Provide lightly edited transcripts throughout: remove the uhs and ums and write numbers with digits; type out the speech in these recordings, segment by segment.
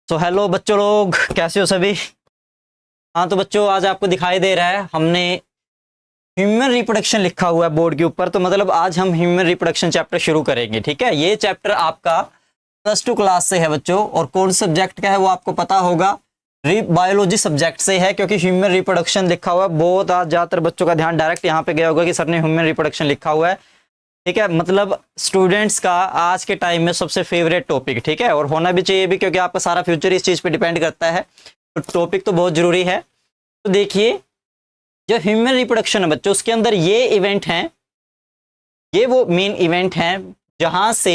तो हेलो बच्चों लोग, कैसे हो सभी। हाँ तो बच्चों, आज आपको दिखाई दे रहा है हमने ह्यूमन रिप्रोडक्शन लिखा हुआ है बोर्ड के ऊपर। तो मतलब आज हम ह्यूमन रिप्रोडक्शन चैप्टर शुरू करेंगे। ठीक है, ये चैप्टर आपका +2 क्लास से है बच्चों, और कौन सब्जेक्ट का है वो आपको पता होगा, बायोलॉजी सब्जेक्ट से है, क्योंकि ह्यूमन रिप्रोडक्शन लिखा हुआ है। बहुत आज ज़्यादातर बच्चों का ध्यान डायरेक्ट यहाँ पे गया होगा कि सर ने ह्यूमन रिप्रोडक्शन लिखा हुआ है। ठीक है, मतलब स्टूडेंट्स का आज के टाइम में सबसे फेवरेट टॉपिक। ठीक है, और होना भी चाहिए भी, क्योंकि आपका सारा फ्यूचर इस चीज़ पे डिपेंड करता है। तो टॉपिक तो बहुत जरूरी है। तो देखिए, जो ह्यूमन रिप्रोडक्शन है बच्चों, उसके अंदर ये इवेंट हैं, ये वो मेन इवेंट हैं जहां से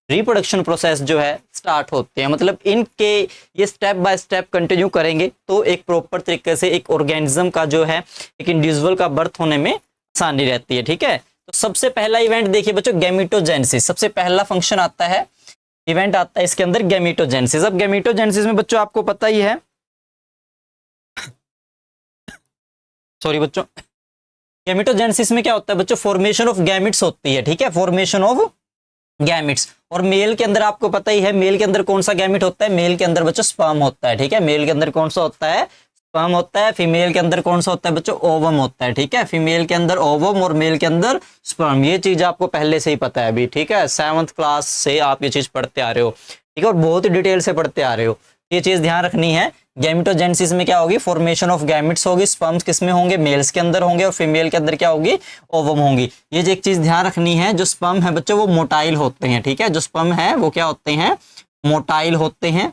रिप्रोडक्शन प्रोसेस जो है स्टार्ट होते हैं। मतलब इनके ये स्टेप बाय स्टेप कंटिन्यू करेंगे तो एक प्रॉपर तरीके से एक ऑर्गेनिज्म का जो है, एक इंडिविजुअल का बर्थ होने में आसानी रहती है। ठीक है, तो सबसे पहला इवेंट देखिए बच्चों, गैमेटोजेनेसिस। सबसे पहला फंक्शन आता है, इवेंट आता है इसके अंदर गैमेटोजेनेसिस। अब गैमेटोजेनेसिस में बच्चों आपको पता ही है, सॉरी बच्चों, गैमेटोजेनेसिस में क्या होता है बच्चों, फॉर्मेशन ऑफ गैमिट्स होती है। ठीक है, फॉर्मेशन ऑफ गैमिट्स। और मेल के अंदर आपको पता ही है, मेल के अंदर कौन सा गैमिट होता है, मेल के अंदर बच्चों स्पर्म होता है। ठीक है, मेल के अंदर कौन सा होता है, स्पर्म होता है। फीमेल के अंदर कौन सा होता है बच्चों, ओवम होता है। ठीक है, फीमेल के अंदर ओवम और मेल के अंदर स्पर्म। ये चीज आपको पहले से ही पता है अभी। ठीक है, 7th क्लास से आप ये चीज पढ़ते आ रहे हो। ठीक है, और बहुत ही डिटेल से पढ़ते आ रहे हो। ये चीज ध्यान रखनी है। गैमेटोजेनेसिस में क्या होगी, फॉर्मेशन ऑफ गैमिट्स होगी। स्पर्म्स किसमें होंगे, मेल्स के अंदर होंगे, और फीमेल के अंदर क्या होगी, ओवम होंगी। ये जो एक चीज ध्यान रखनी है, जो स्पर्म है बच्चों वो मोटाइल होते हैं। ठीक है, जो स्पर्म है वो क्या होते हैं, मोटाइल होते हैं।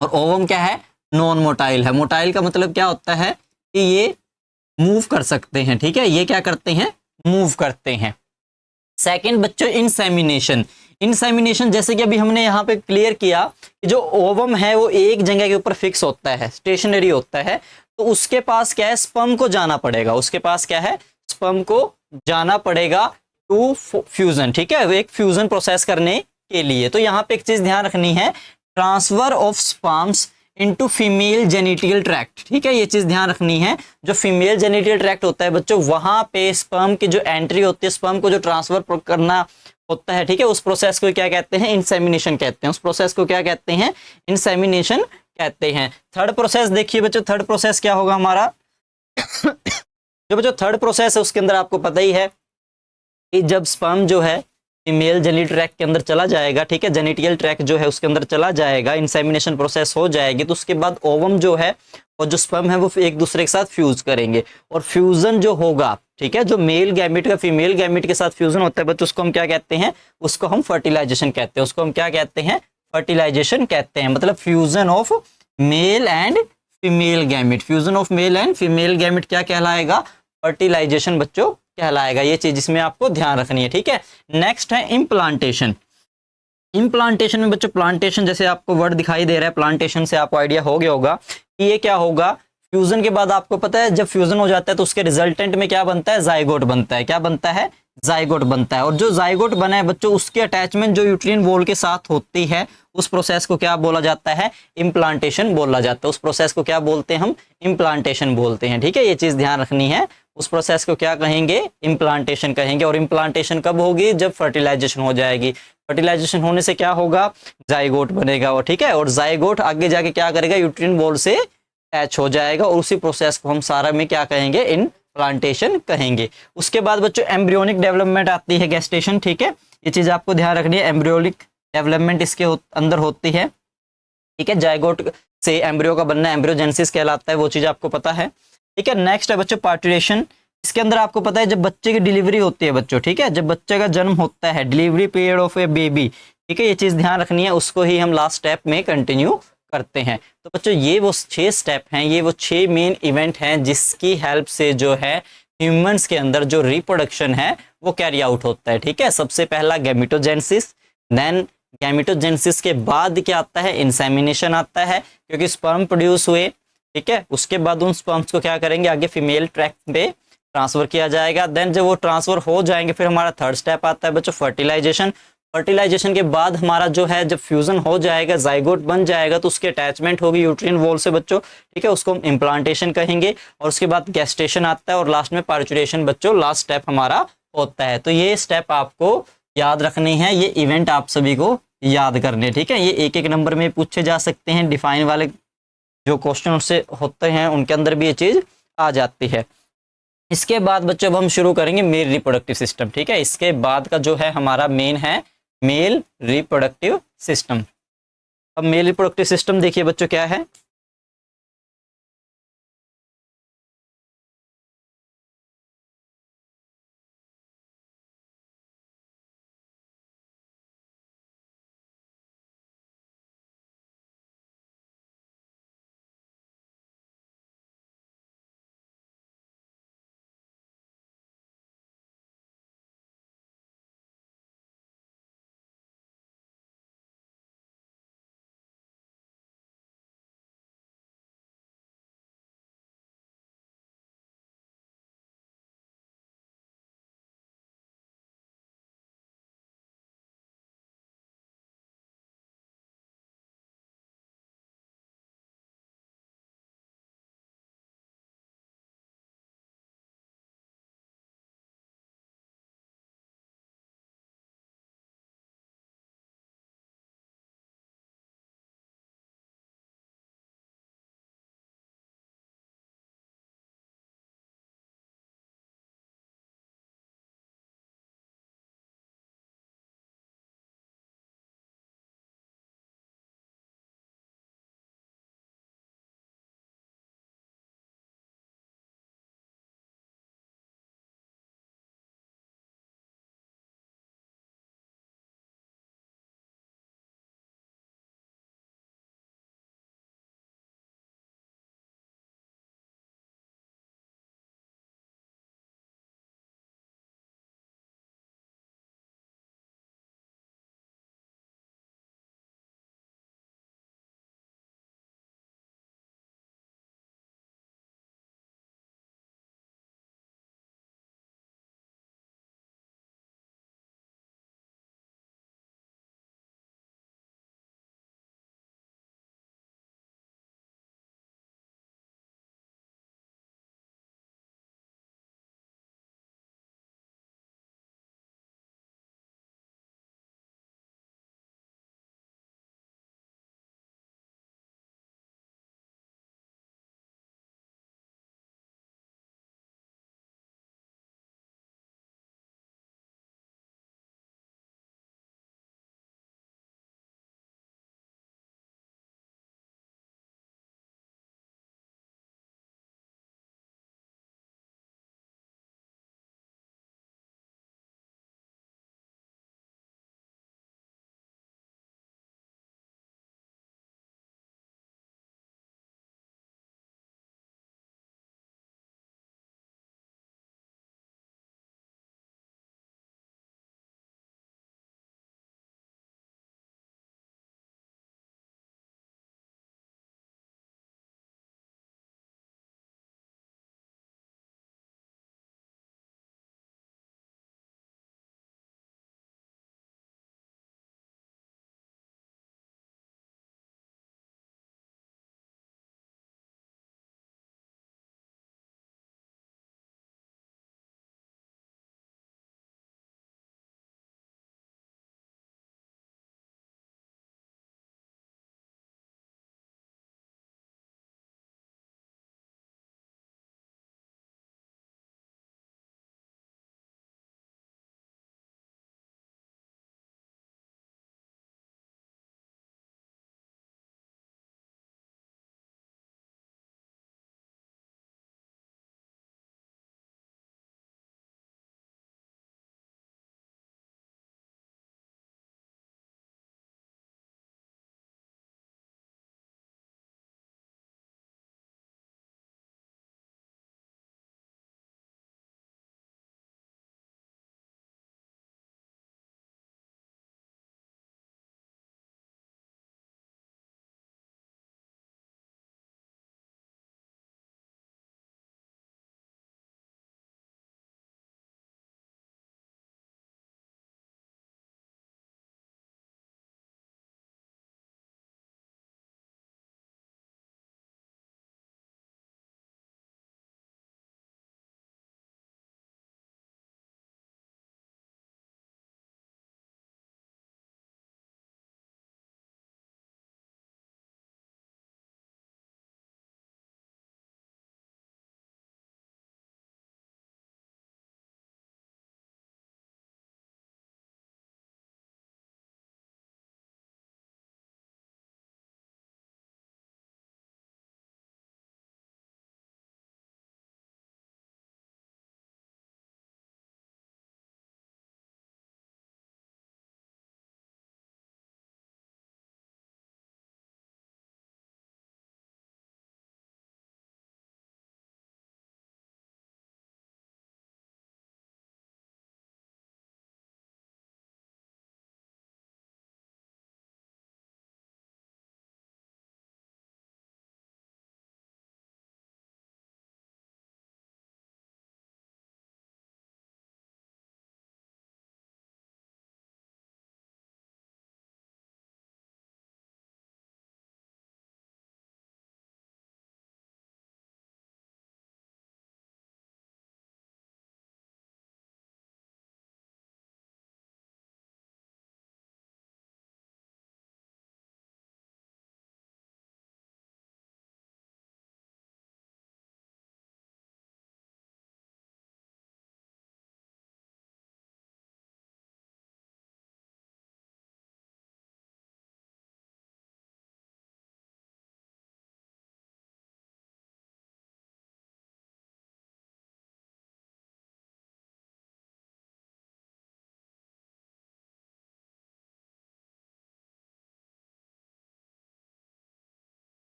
और ओवम क्या है, नॉन मोटाइल है। मोटाइल का मतलब क्या होता है कि ये मूव कर सकते हैं। ठीक है, ये क्या करते हैं, मूव करते हैं। सेकंड बच्चों, इंसेमिनेशन। इंसेमिनेशन जैसे कि अभी हमने यहाँ पे क्लियर किया कि जो ओवम है वो एक जगह के ऊपर फिक्स होता है, स्टेशनरी होता है। तो उसके पास क्या है, स्पर्म को जाना पड़ेगा। उसके पास क्या है, स्पर्म को जाना पड़ेगा टू फ्यूजन। ठीक है, एक फ्यूजन प्रोसेस करने के लिए। तो यहाँ पे एक चीज ध्यान रखनी है, transfer of sperms into female genital tract. ठीक है, ये चीज ध्यान रखनी है। जो फीमेल जेनिटल ट्रैक्ट होता है बच्चों, वहां पे स्पर्म की जो एंट्री होती है, स्पर्म को जो ट्रांसफर करना होता है, ठीक है, उस प्रोसेस को क्या कहते हैं, इंसेमिनेशन कहते हैं। उस प्रोसेस को क्या कहते हैं, इंसेमिनेशन कहते हैं। थर्ड प्रोसेस देखिए बच्चों, थर्ड प्रोसेस क्या होगा हमारा जो बच्चों थर्ड प्रोसेस है, उसके अंदर आपको पता ही है कि जब स्पर्म जो है फीमेल जेनिटल ट्रैक्ट के अंदर चला जाएगा, ठीक है, जेनिटल ट्रैक्ट जो है उसके अंदर चला जाएगा, इंसेमिनेशन प्रोसेस हो जाएगी, तो उसके बाद ओवम जो है और जो स्पर्म है वो एक दूसरे के साथ फ्यूज करेंगे। और फ्यूजन जो होगा, ठीक है, जो मेल गैमेट का फीमेल गैमेट के साथ फ्यूजन होता है बच्चों, उसको हम क्या कहते हैं, उसको हम फर्टिलाइजेशन कहते हैं। उसको हम क्या कहते हैं, फर्टिलाइजेशन कहते हैं। मतलब fusion of male and female gamete. Fusion of male and female gamete क्या कहलाएगा, फर्टिलाइजेशन बच्चों कहलाएगा। ये चीज इसमें आपको ध्यान रखनी है। ठीक है, नेक्स्ट है इम्प्लांटेशन। इम्प्लांटेशन में बच्चों, प्लांटेशन जैसे आपको वर्ड दिखाई दे रहा है, प्लांटेशन से आपको आइडिया हो गया होगा कि ये क्या होगा। फ्यूजन के बाद आपको पता है, जब फ्यूजन हो जाता है तो उसके रिजल्टेंट में क्या बनता है, जाइगोट बनता है। क्या बनता है, जाइगोट बनता है। और जो जाइगोट बना है बच्चों, उसकी अटैचमेंट जो यूट्रिन वॉल के साथ होती है, उस प्रोसेस को क्या बोला जाता है, इम्प्लांटेशन बोला जाता है। उस प्रोसेस को क्या बोलते हैं हम, इम्प्लांटेशन बोलते हैं। ठीक है, ये चीज ध्यान रखनी है। उस प्रोसेस को क्या कहेंगे, इम्प्लांटेशन कहेंगे। और इम्प्लांटेशन कब होगी, जब फर्टिलाइजेशन हो जाएगी। फर्टिलाइजेशन होने से क्या होगा, जाइगोट बनेगा। और ठीक है, और जाइगोट आगे जाके क्या करेगा, यूट्रिन वॉल से अटैच हो जाएगा। और उसी प्रोसेस को हम सारा में क्या कहेंगे, इम्प्लांटेशन कहेंगे। उसके बाद बच्चों एम्ब्रियोनिक डेवलपमेंट आती है, गेस्टेशन। ठीक है, ये चीज आपको ध्यान रखनी है, एम्ब्रियोनिक डेवलपमेंट इसके अंदर होती है। ठीक है, जाइगोट से एम्ब्रियो का बनना एम्ब्रियोजेनेसिस कहलाता है, वो चीज आपको पता है। ठीक है, नेक्स्ट है बच्चों पार्टुरेशन। इसके अंदर आपको पता है जब बच्चे की डिलीवरी होती है बच्चों, ठीक है, जब बच्चे का जन्म होता है, delivery period of A baby. ठीक है, ये चीज ध्यान रखनी है, उसको ही हम लास्ट स्टेप में कंटिन्यू करते हैं। तो बच्चों ये वो 6 स्टेप हैं, ये वो 6 मेन इवेंट हैं जिसकी हेल्प से जो है ह्यूमंस के अंदर जो रिप्रोडक्शन है वो कैरी आउट होता है। ठीक है, सबसे पहला गैमेटोजेनेसिस, देन गैमेटोजेनेसिस के बाद क्या आता है, इंसेमिनेशन आता है, क्योंकि स्पर्म प्रोड्यूस हुए। ठीक है, उसके बाद उन स्पर्म्स को क्या करेंगे, आगे फीमेल ट्रैक्ट पे ट्रांसफर किया जाएगा। देन जब वो ट्रांसफर हो जाएंगे, फिर हमारा थर्ड स्टेप आता है बच्चों फर्टिलाइजेशन। फर्टिलाइजेशन के बाद हमारा जो है, जब फ्यूजन हो जाएगा, जाइगोट बन जाएगा, तो उसकी अटैचमेंट होगी यूट्रिन वॉल से बच्चों। ठीक है, उसको हम इम्प्लांटेशन कहेंगे। और उसके बाद गेस्टेशन आता है, और लास्ट में पार्चुरेशन बच्चों लास्ट स्टेप हमारा होता है। तो ये स्टेप आपको याद रखनी है, ये इवेंट आप सभी को याद करने, ठीक है। ये एक एक नंबर में पूछे जा सकते हैं, डिफाइन वाले जो क्वेश्चन उससे होते हैं उनके अंदर भी ये चीज आ जाती है। इसके बाद बच्चों अब हम शुरू करेंगे मेल रिप्रोडक्टिव सिस्टम, ठीक है। इसके बाद का जो है हमारा मेन है मेल रिप्रोडक्टिव सिस्टम। अब मेल रिप्रोडक्टिव सिस्टम देखिए बच्चों क्या है।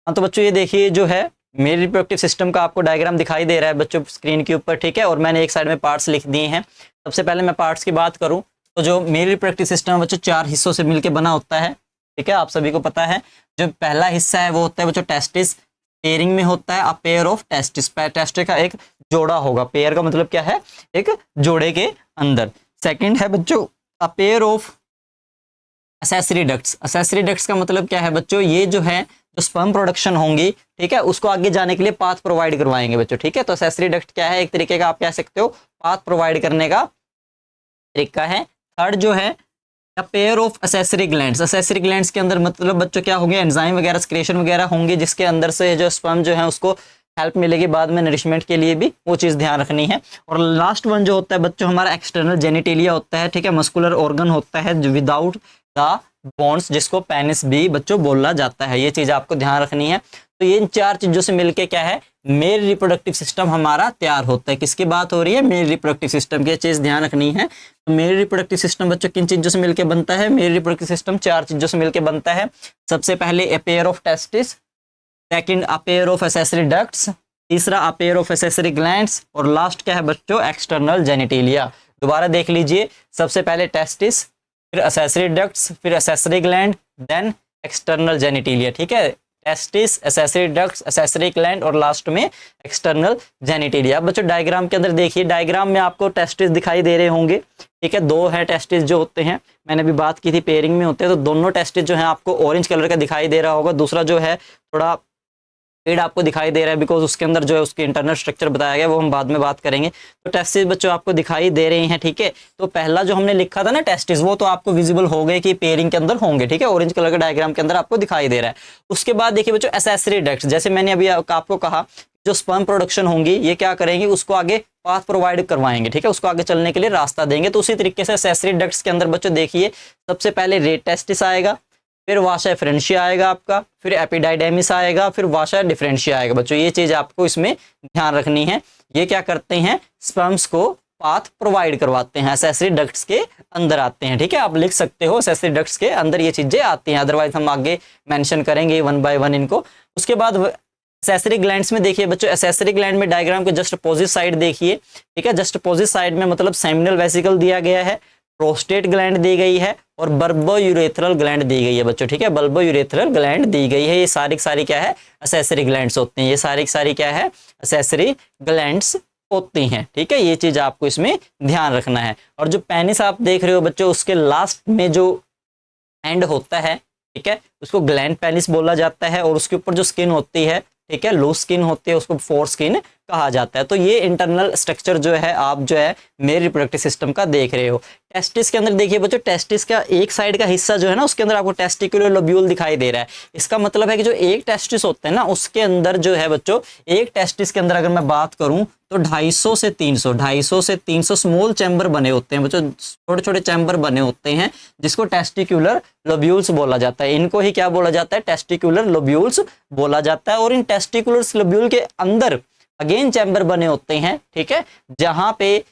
हाँ तो बच्चों ये देखिए जो है मेल रिप्रोडक्टिव सिस्टम का आपको डायग्राम दिखाई दे रहा है बच्चों स्क्रीन के ऊपर, ठीक है। और मैंने एक साइड में पार्ट्स लिख दिए हैं। सबसे पहले मैं पार्ट्स की बात करूं तो जो मेल रिप्रोडक्टिव सिस्टम है बच्चों 4 हिस्सों से मिलकर बना होता है, ठीक है, आप सभी को पता है। जो पहला हिस्सा है वो होता है बच्चों टेस्टिस, पेयरिंग में होता है अ पेयर ऑफ टेस्टिस, टेस्टिस का एक जोड़ा होगा, पेयर का मतलब क्या है, एक जोड़े के अंदर। सेकंड है बच्चों अ pair of accessory ducts, accessory ducts का मतलब क्या है बच्चों, ये जो है जो स्पर्म प्रोडक्शन होंगी, ठीक है, उसको आगे जाने के लिए पाथ प्रोवाइड करवाएंगे बच्चों, ठीक है। तो असेसरी डक्ट क्या है, एक तरीके का आप कह सकते हो पाथ प्रोवाइड करने का तरीका है। थर्ड जो है pair of accessory glands, accessory glands के अंदर मतलब बच्चों क्या होंगे, एंजाइम वगैरह सिक्रेशन वगैरह होंगे, जिसके अंदर से जो स्पर्म जो है उसको हेल्प मिलेगी बाद में नरिशमेंट के लिए भी, वो चीज़ ध्यान रखनी है। और लास्ट वन जो होता है बच्चों हमारा एक्सटर्नल जेनिटेलिया होता है, ठीक है, मस्कुलर ऑर्गन होता है विदाउट द बॉन्ड्स, जिसको पेनिस भी बच्चों बोला जाता है। ये चीज़ आपको ध्यान रखनी है। तो ये इन 4 चीज़ों से मिलके क्या है, मेल रिप्रोडक्टिव सिस्टम हमारा तैयार होता है। किसकी बात हो रही है, मेल रिप्रोडक्टिव सिस्टम की, चीज़ ध्यान रखनी है। तो मेल रिप्रोडक्टिव सिस्टम बच्चों किन चीज़ों से मिलकर बनता है, मेल रिप्रोडक्टिव सिस्टम 4 चीज़ों से मिलकर बनता है। सबसे पहले a pair of testis, second a pair of accessory ducts, तीसरा a pair of accessory glands, और लास्ट क्या है बच्चों, एक्सटर्नल जेनिटेलिया। दोबारा देख लीजिए, सबसे पहले टेस्टिस, फिर एसेसरी डक्ट्स, फिर accessory gland, then external genitalia, ठीक है। Testis, accessory ducts, accessory gland और लास्ट में एक्सटर्नल जेनिटेलिया। बच्चों डायग्राम के अंदर देखिए, डायग्राम में आपको टेस्टिस दिखाई दे रहे होंगे, ठीक है। 2 है टेस्टिस जो होते हैं, मैंने भी बात की थी पेयरिंग में होते हैं, तो दोनों टेस्टिस जो है आपको ऑरेंज कलर का दिखाई दे रहा होगा। दूसरा जो है थोड़ा पेड़ आपको दिखाई दे रहा है, बिकॉज उसके अंदर जो है उसके इंटरनल स्ट्रक्चर बताया गया, वो हम बाद में बात करेंगे। तो टेस्टिस बच्चों आपको दिखाई दे रहे हैं, ठीक है। तो पहला जो हमने लिखा था ना टेस्टिस, वो तो आपको विजिबल हो गए कि पेयरिंग के अंदर होंगे, ठीक है, ऑरेंज कलर का डायग्राम के अंदर आपको दिखाई दे रहा है। उसके बाद देखिए बच्चों एसेसरी डक्ट्स, जैसे मैंने अभी आपको कहा जो स्पर्म प्रोडक्शन होंगी ये क्या करेंगे, उसको आगे पाथ प्रोवाइड करवाएंगे, ठीक है, उसको आगे चलने के लिए रास्ता देंगे। तो उसी तरीके से एसेसरी डक्ट्स के अंदर बच्चों देखिए, सबसे पहले रेट टेस्टिस आएगा, फिर वाशा फ्रेंशिया आएगा आपका, फिर एपिडाइडेमिस आएगा, फिर वाशा डिफरेंशिया आएगा। बच्चों ये चीज़ आपको इसमें ध्यान रखनी है। ये क्या करते हैं, स्पर्म्स को पाथ प्रोवाइड करवाते हैं, एसेसरी डक्ट्स के अंदर आते हैं, ठीक है। आप लिख सकते हो एसेसरी डक्ट्स के अंदर ये चीज़ें आती हैं, अदरवाइज हम आगे मेंशन करेंगे 1 बाय 1 इनको। उसके बाद एसेसरी ग्लैंड्स में देखिए बच्चों, एसेसरी ग्लैंड में डायग्राम के जस्ट अपोजिट साइड देखिए, ठीक है, जस्ट अपोजिट साइड में मतलब सेमिनल वेसिकल दिया गया है, प्रोस्टेट ग्लैंड दी गई है और बल्बो यूरेथ्रल ग्लैंड दी गई है बच्चों, ठीक है, बल्बो यूरेथ्रल ग्लैंड दी गई है। ये सारी सारी क्या है, एसेसरी ग्लैंड्स होती हैं, ये सारी सारी क्या है, एसेसरी ग्लैंड्स होती हैं, ठीक है। ये चीज आपको इसमें ध्यान रखना है। और जो पेनिस आप देख रहे हो बच्चों, उसके लास्ट में जो एंड होता है, ठीक है, उसको ग्लैंड पेनिस बोला जाता है, और उसके ऊपर जो स्किन होती है, ठीक है, लूज स्किन होती है, उसको फोर स्किन कहा जाता है। तो ये इंटरनल स्ट्रक्चर जो है आप जो है मेल रिप्रोडक्टिव सिस्टम का देख रहे हो। टेस्टिस के अंदर देखिए बच्चों, टेस्टिस का एक साइड का हिस्सा जो है ना, उसके अंदर आपको टेस्टिकुलर लोब्यूल दिखाई दे रहा है। इसका मतलब है कि जो एक टेस्टिस होता है ना, उसके अंदर जो है बच्चों, एक टेस्टिस के अंदर अगर मैं बात करूं तो 250 से 300 स्मॉल चैम्बर बने होते हैं बच्चों, छोटे छोटे चैम्बर बने होते हैं, जिसको टेस्टिकुलर लोब्यूल्स बोला जाता है। इनको ही क्या बोला जाता है, टेस्टिकुलर लोब्यूल्स बोला जाता है। और इन टेस्टिकुलर लोब्यूल के अंदर अगेन चैम्बर बने होते हैं, ठीक है, जहां पे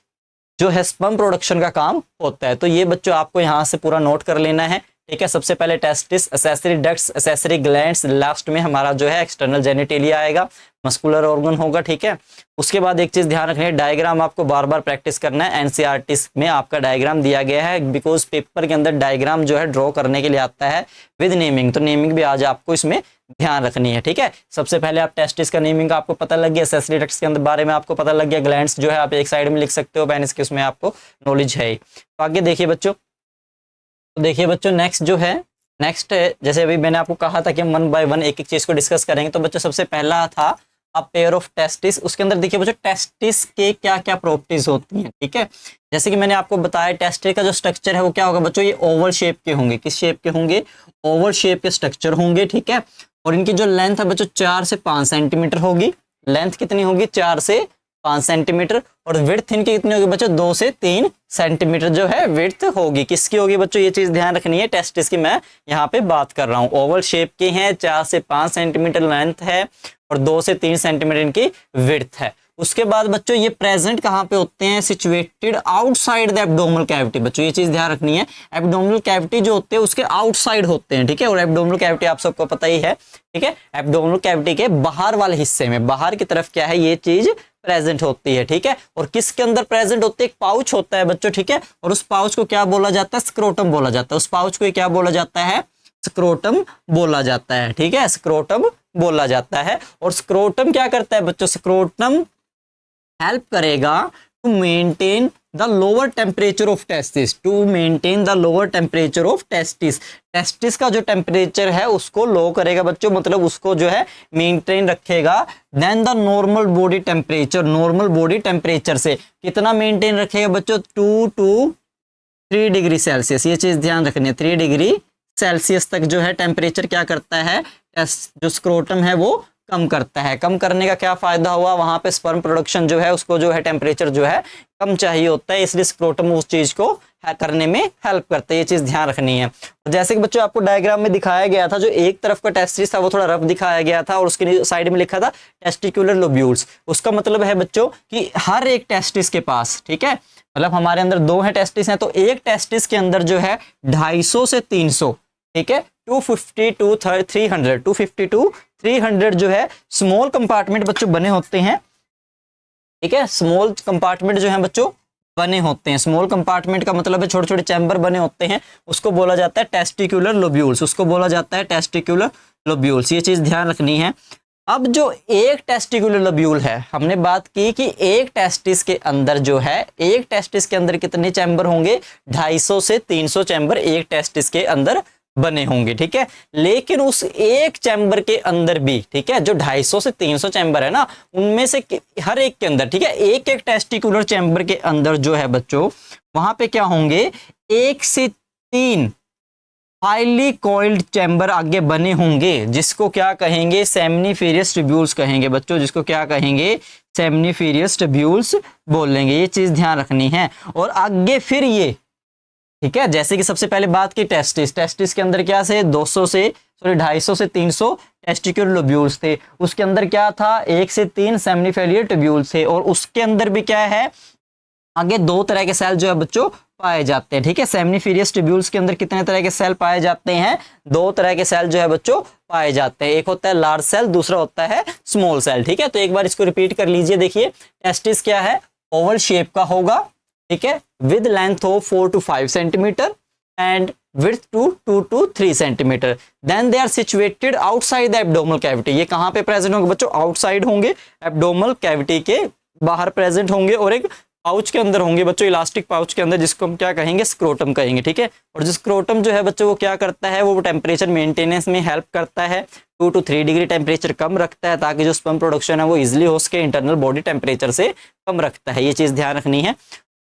जो है स्पर्म प्रोडक्शन का काम होता है। तो ये बच्चों आपको यहां से पूरा नोट कर लेना है, ठीक है। सबसे पहले testis, accessory ducts, accessory glands, last में हमारा जो है एक्सटर्नल जेनिटेलिया आएगा, मस्कुलर ऑर्गन होगा, ठीक है। उसके बाद एक चीज ध्यान रखनी है, डायग्राम आपको बार बार प्रैक्टिस करना है। एनसीईआरटी में आपका डायग्राम दिया गया है, बिकॉज पेपर के अंदर डायग्राम जो है ड्रॉ करने के लिए आता है विद नेमिंग, तो नेमिंग भी आज आपको इसमें ध्यान रखनी है, ठीक है। सबसे पहले आप टेस्टिस का नेमिंग का आपको पता लग गया, एसेसरी डक्ट्स के अंदर बारे में आपको पता लग गया, ग्लैंड्स जो है आप एक साइड में लिख सकते हो, पेनिस के उसमें आपको नॉलेज है। तो आगे देखिए बच्चों, तो देखिए बच्चों नेक्स्ट जो है, नेक्स्ट जैसे अभी मैंने आपको कहा था कि हम 1 बाय 1 एक एक चीज को डिस्कस करेंगे। तो बच्चों सबसे पहला था अ पेयर ऑफ टेस्टिस। उसके अंदर देखिए बच्चों टेस्टिस के क्या क्या प्रॉपर्टीज होती हैं, ठीक है। जैसे कि मैंने आपको बताया, टेस्टिस का जो स्ट्रक्चर है वो क्या होगा बच्चों, ये ओवल शेप के होंगे। किस शेप के होंगे, ओवल शेप के स्ट्रक्चर होंगे, ठीक है। और इनकी जो लेंथ है बच्चों 4 से 5 सेंटीमीटर होगी। लेंथ कितनी होगी, 4 से 5 सेंटीमीटर। और विड्थ इनकी कितनी होगी बच्चों, 2 से 3 सेंटीमीटर जो है विड्थ होगी। किसकी होगी बच्चों, ये चीज ध्यान रखनी है, टेस्टिस की मैं यहाँ पे बात कर रहा हूँ। ओवल शेप के हैं, 4 से 5 सेंटीमीटर लेंथ है और 2 से 3 सेंटीमीटर इनकी विड्थ है। उसके बाद बच्चों ये प्रेजेंट कहाँ पे होते हैं, situated outside the abdominal cavity. बच्चों ये चीज ध्यान रखनी है, एब्डोमिनल कैविटी जो होते हैं उसके आउटसाइड होते हैं, ठीक है। और एब्डोमिनल कैविटी आप सबको पता ही है, ठीक है, एब्डोमिनल कैविटी के बाहर वाले हिस्से में, बाहर की तरफ क्या है, ये चीज प्रेजेंट होती है, ठीक है। और किसके अंदर प्रेजेंट होती है, एक पाउच होता है बच्चों, ठीक है। और उस पाउच को क्या बोला जाता है, स्क्रोटम बोला जाता है। उस पाउच को क्या बोला जाता है, स्क्रोटम बोला जाता है, ठीक है, स्क्रोटम बोला जाता है। और स्क्रोटम क्या करता है बच्चों, स्क्रोटम हेल्प करेगा to maintain the lower temperature of testis, to maintain the lower temperature of testis. Testis का जो टेम्परेचर है उसको लो करेगा बच्चों, मतलब उसको जो है मेंटेन रखेगा then the normal body temperature, normal body temperature से कितना मेंटेन रखेगा बच्चों, 2 to 3 डिग्री सेल्सियस। ये चीज ध्यान रखनी है, 3 डिग्री सेल्सियस तक जो है टेम्परेचर क्या करता है, जो स्क्रोटम है वो कम करता है। कम करने का क्या फायदा हुआ, वहां पे स्पर्म प्रोडक्शन जो है उसको जो है टेम्परेचर जो है कम चाहिए होता है, इसलिए स्क्रोटम उस चीज को करने में हेल्प करता है। ये चीज ध्यान रखनी है। जैसे कि बच्चों आपको डायग्राम में दिखाया गया था, जो एक तरफ का टेस्टिस था वो थोड़ा रफ दिखाया गया था और उसके साइड में लिखा था टेस्टिकुलर लोब्यूल्स। उसका मतलब है बच्चों कि हर एक टेस्टिस के पास, ठीक है, मतलब हमारे अंदर 2 है टेस्टिस हैं, तो एक टेस्टिस के अंदर जो है 250 से 300, ठीक है, 250 to 300, 250 to 300 जो है स्मॉल कंपार्टमेंट बच्चों बने होते हैं, ठीक है। स्मॉल कंपार्टमेंट जो है बच्चों बने होते हैं, स्मॉल कंपार्टमेंट का मतलब है छोटे छोटे चैम्बर बने होते हैं, उसको बोला जाता है टेस्टिकुलर लोब्यूल्स, उसको बोला जाता है टेस्टिकुलर लोब्यूल्स। ये चीज ध्यान रखनी है। अब जो एक टेस्टिकुलर लोब्यूल है, हमने बात की कि एक टेस्टिस के अंदर जो है, एक टेस्टिस के अंदर कितने चैम्बर होंगे, 250 से 300 चैम्बर एक टेस्टिस के अंदर बने होंगे, ठीक है। लेकिन उस एक चैम्बर के अंदर भी, ठीक है, जो 250 से 300 चैम्बर है ना, उनमें से हर एक के अंदर, ठीक है, एक एक टेस्टिकुलर चैम्बर के अंदर जो है बच्चों, वहां पे क्या होंगे, 1 से 3 हाईली कॉइल्ड चैम्बर आगे बने होंगे, जिसको क्या कहेंगे, सेमनीफेरियस ट्यूब्यूल्स कहेंगे बच्चों, जिसको क्या कहेंगे, सेमनीफेरियस ट्यूब्यूल्स बोलेंगे। ये चीज ध्यान रखनी है। और आगे फिर ये, ठीक है, जैसे कि सबसे पहले बात की टेस्टिस, टेस्टिस के अंदर क्या से 250 से 300 टेस्टिकुलर लोब्यूल्स थे। उसके अंदर क्या था, 1 से 3 सेमनीफेरियस ट्यूब्यूल्स थे। और उसके अंदर भी क्या है, आगे 2 तरह के सेल जो है बच्चों पाए जाते हैं, ठीक है। सेमनीफेरियस ट्यूब्यूल्स के अंदर कितने तरह के सेल पाए जाते हैं, 2 तरह के सेल जो है बच्चों पाए जाते हैं। एक होता है लार्ज सेल, दूसरा होता है स्मॉल सेल, ठीक है। तो एक बार इसको रिपीट कर लीजिए। देखिए टेस्टिस क्या है, ओवल शेप का होगा, ठीक है, with length of 4 to 5 centimetre and width to 2 to 3 centimetre. Then they are situated outside the abdominal cavity. ये कहां पे प्रेजेंट होंगे बच्चों, आउटसाइड होंगे, एब्डोमिनल कैविटी के बाहर प्रेजेंट होंगे, और एक पाउच के अंदर होंगे बच्चों, इलास्टिक पाउच के अंदर, जिसको हम क्या कहेंगे, स्क्रोटम कहेंगे, ठीक है। और जो स्क्रोटम जो है बच्चों वो क्या करता है, वो टेम्परेचर मेंटेनेंस में हेल्प करता है, 2 to 3 डिग्री टेम्परेचर कम रखता है, ताकि जो स्पर्म प्रोडक्शन है वो इजिली हो सके, इंटरनल बॉडी टेम्परेचर से कम रखता है। ये चीज ध्यान रखनी है।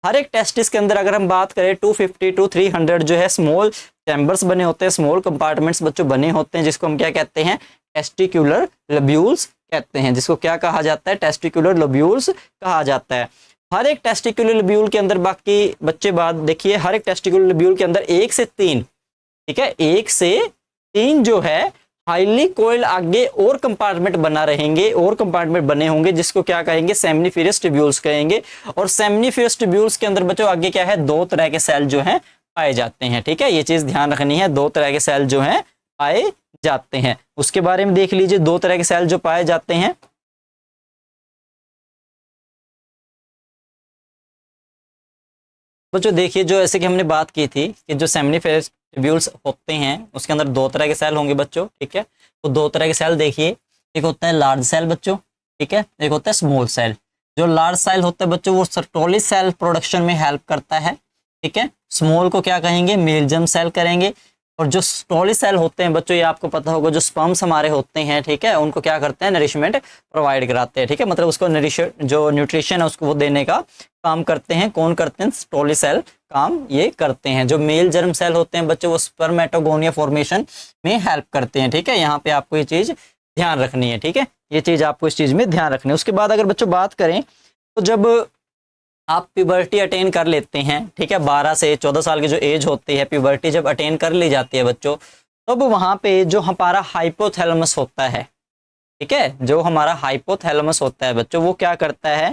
हर एक टेस्टिस के अंदर अगर हम बात करें 250 to 300 जो है स्मॉल चैम्बर्स बने होते हैं, स्मॉल कंपार्टमेंट्स बच्चों बने होते हैं, जिसको हम क्या कहते हैं, टेस्टिकुलर लोब्यूल्स कहते हैं, जिसको क्या कहा जाता है, टेस्टिकुलर लोब्यूल्स कहा जाता है। हर एक टेस्टिकुलर लोब्यूल के अंदर, बाकी बच्चे बात देखिए, हर एक टेस्टिकुलर लोब्यूल के अंदर 1 से 3, ठीक है, 1 से 3 जो है हाईली कोइल आगे और कंपार्टमेंट बना रहेंगे, और कंपार्टमेंट बने होंगे, जिसको क्या कहेंगे, सेमनीफेरियस ट्यूब्यूल्स कहेंगे। और सेमनीफेरियस ट्यूब्यूल्स के अंदर बच्चों आगे क्या है, 2 तरह के सेल जो हैं पाए जाते हैं, ठीक है। ये चीज ध्यान रखनी है, 2 तरह के सेल जो हैं पाए जाते हैं। उसके बारे में देख लीजिए, 2 तरह के सेल जो पाए जाते हैं। बच्चों देखिए, जो ऐसे कि हमने बात की थी कि जो सेमनीफेरियस ट्यूब्यूल्स होते हैं उसके अंदर 2 तरह के सेल होंगे बच्चों, ठीक है। तो 2 तरह के सेल देखिए, एक होता है लार्ज सेल बच्चों, ठीक है, एक होता है स्मॉल सेल। जो लार्ज सेल होता है बच्चों वो सर्टोलिस सेल प्रोडक्शन में हेल्प करता है, ठीक है। स्मॉल को क्या कहेंगे, मेल जर्म सेल करेंगे। और जो स्टोलिस सेल होते हैं बच्चों, ये आपको पता होगा, जो स्पर्म्स हमारे होते हैं, ठीक है, उनको क्या करते हैं, नरिशमेंट प्रोवाइड कराते हैं, ठीक है, मतलब उसको जो न्यूट्रिशन है उसको वो देने का काम करते हैं। कौन करते हैं, स्टोलिस सेल काम ये करते हैं। जो मेल जर्म सेल होते हैं बच्चों, वो स्पर्मेटोगोनिया फॉर्मेशन में हेल्प करते हैं, ठीक है। यहाँ पे आपको ये चीज ध्यान रखनी है, ठीक है, ये चीज आपको इस चीज में ध्यान रखनी है। उसके बाद अगर बच्चों बात करें तो जब आप प्यूबर्टी अटेन कर लेते हैं, ठीक है, 12 से 14 साल की जो एज होती है, प्यूबर्टी जब अटेन कर ली जाती है बच्चों, तब वहां पे जो हमारा हाइपोथैलेमस होता है, ठीक है। जो हमारा हाइपोथैलेमस होता है बच्चों, वो क्या करता है,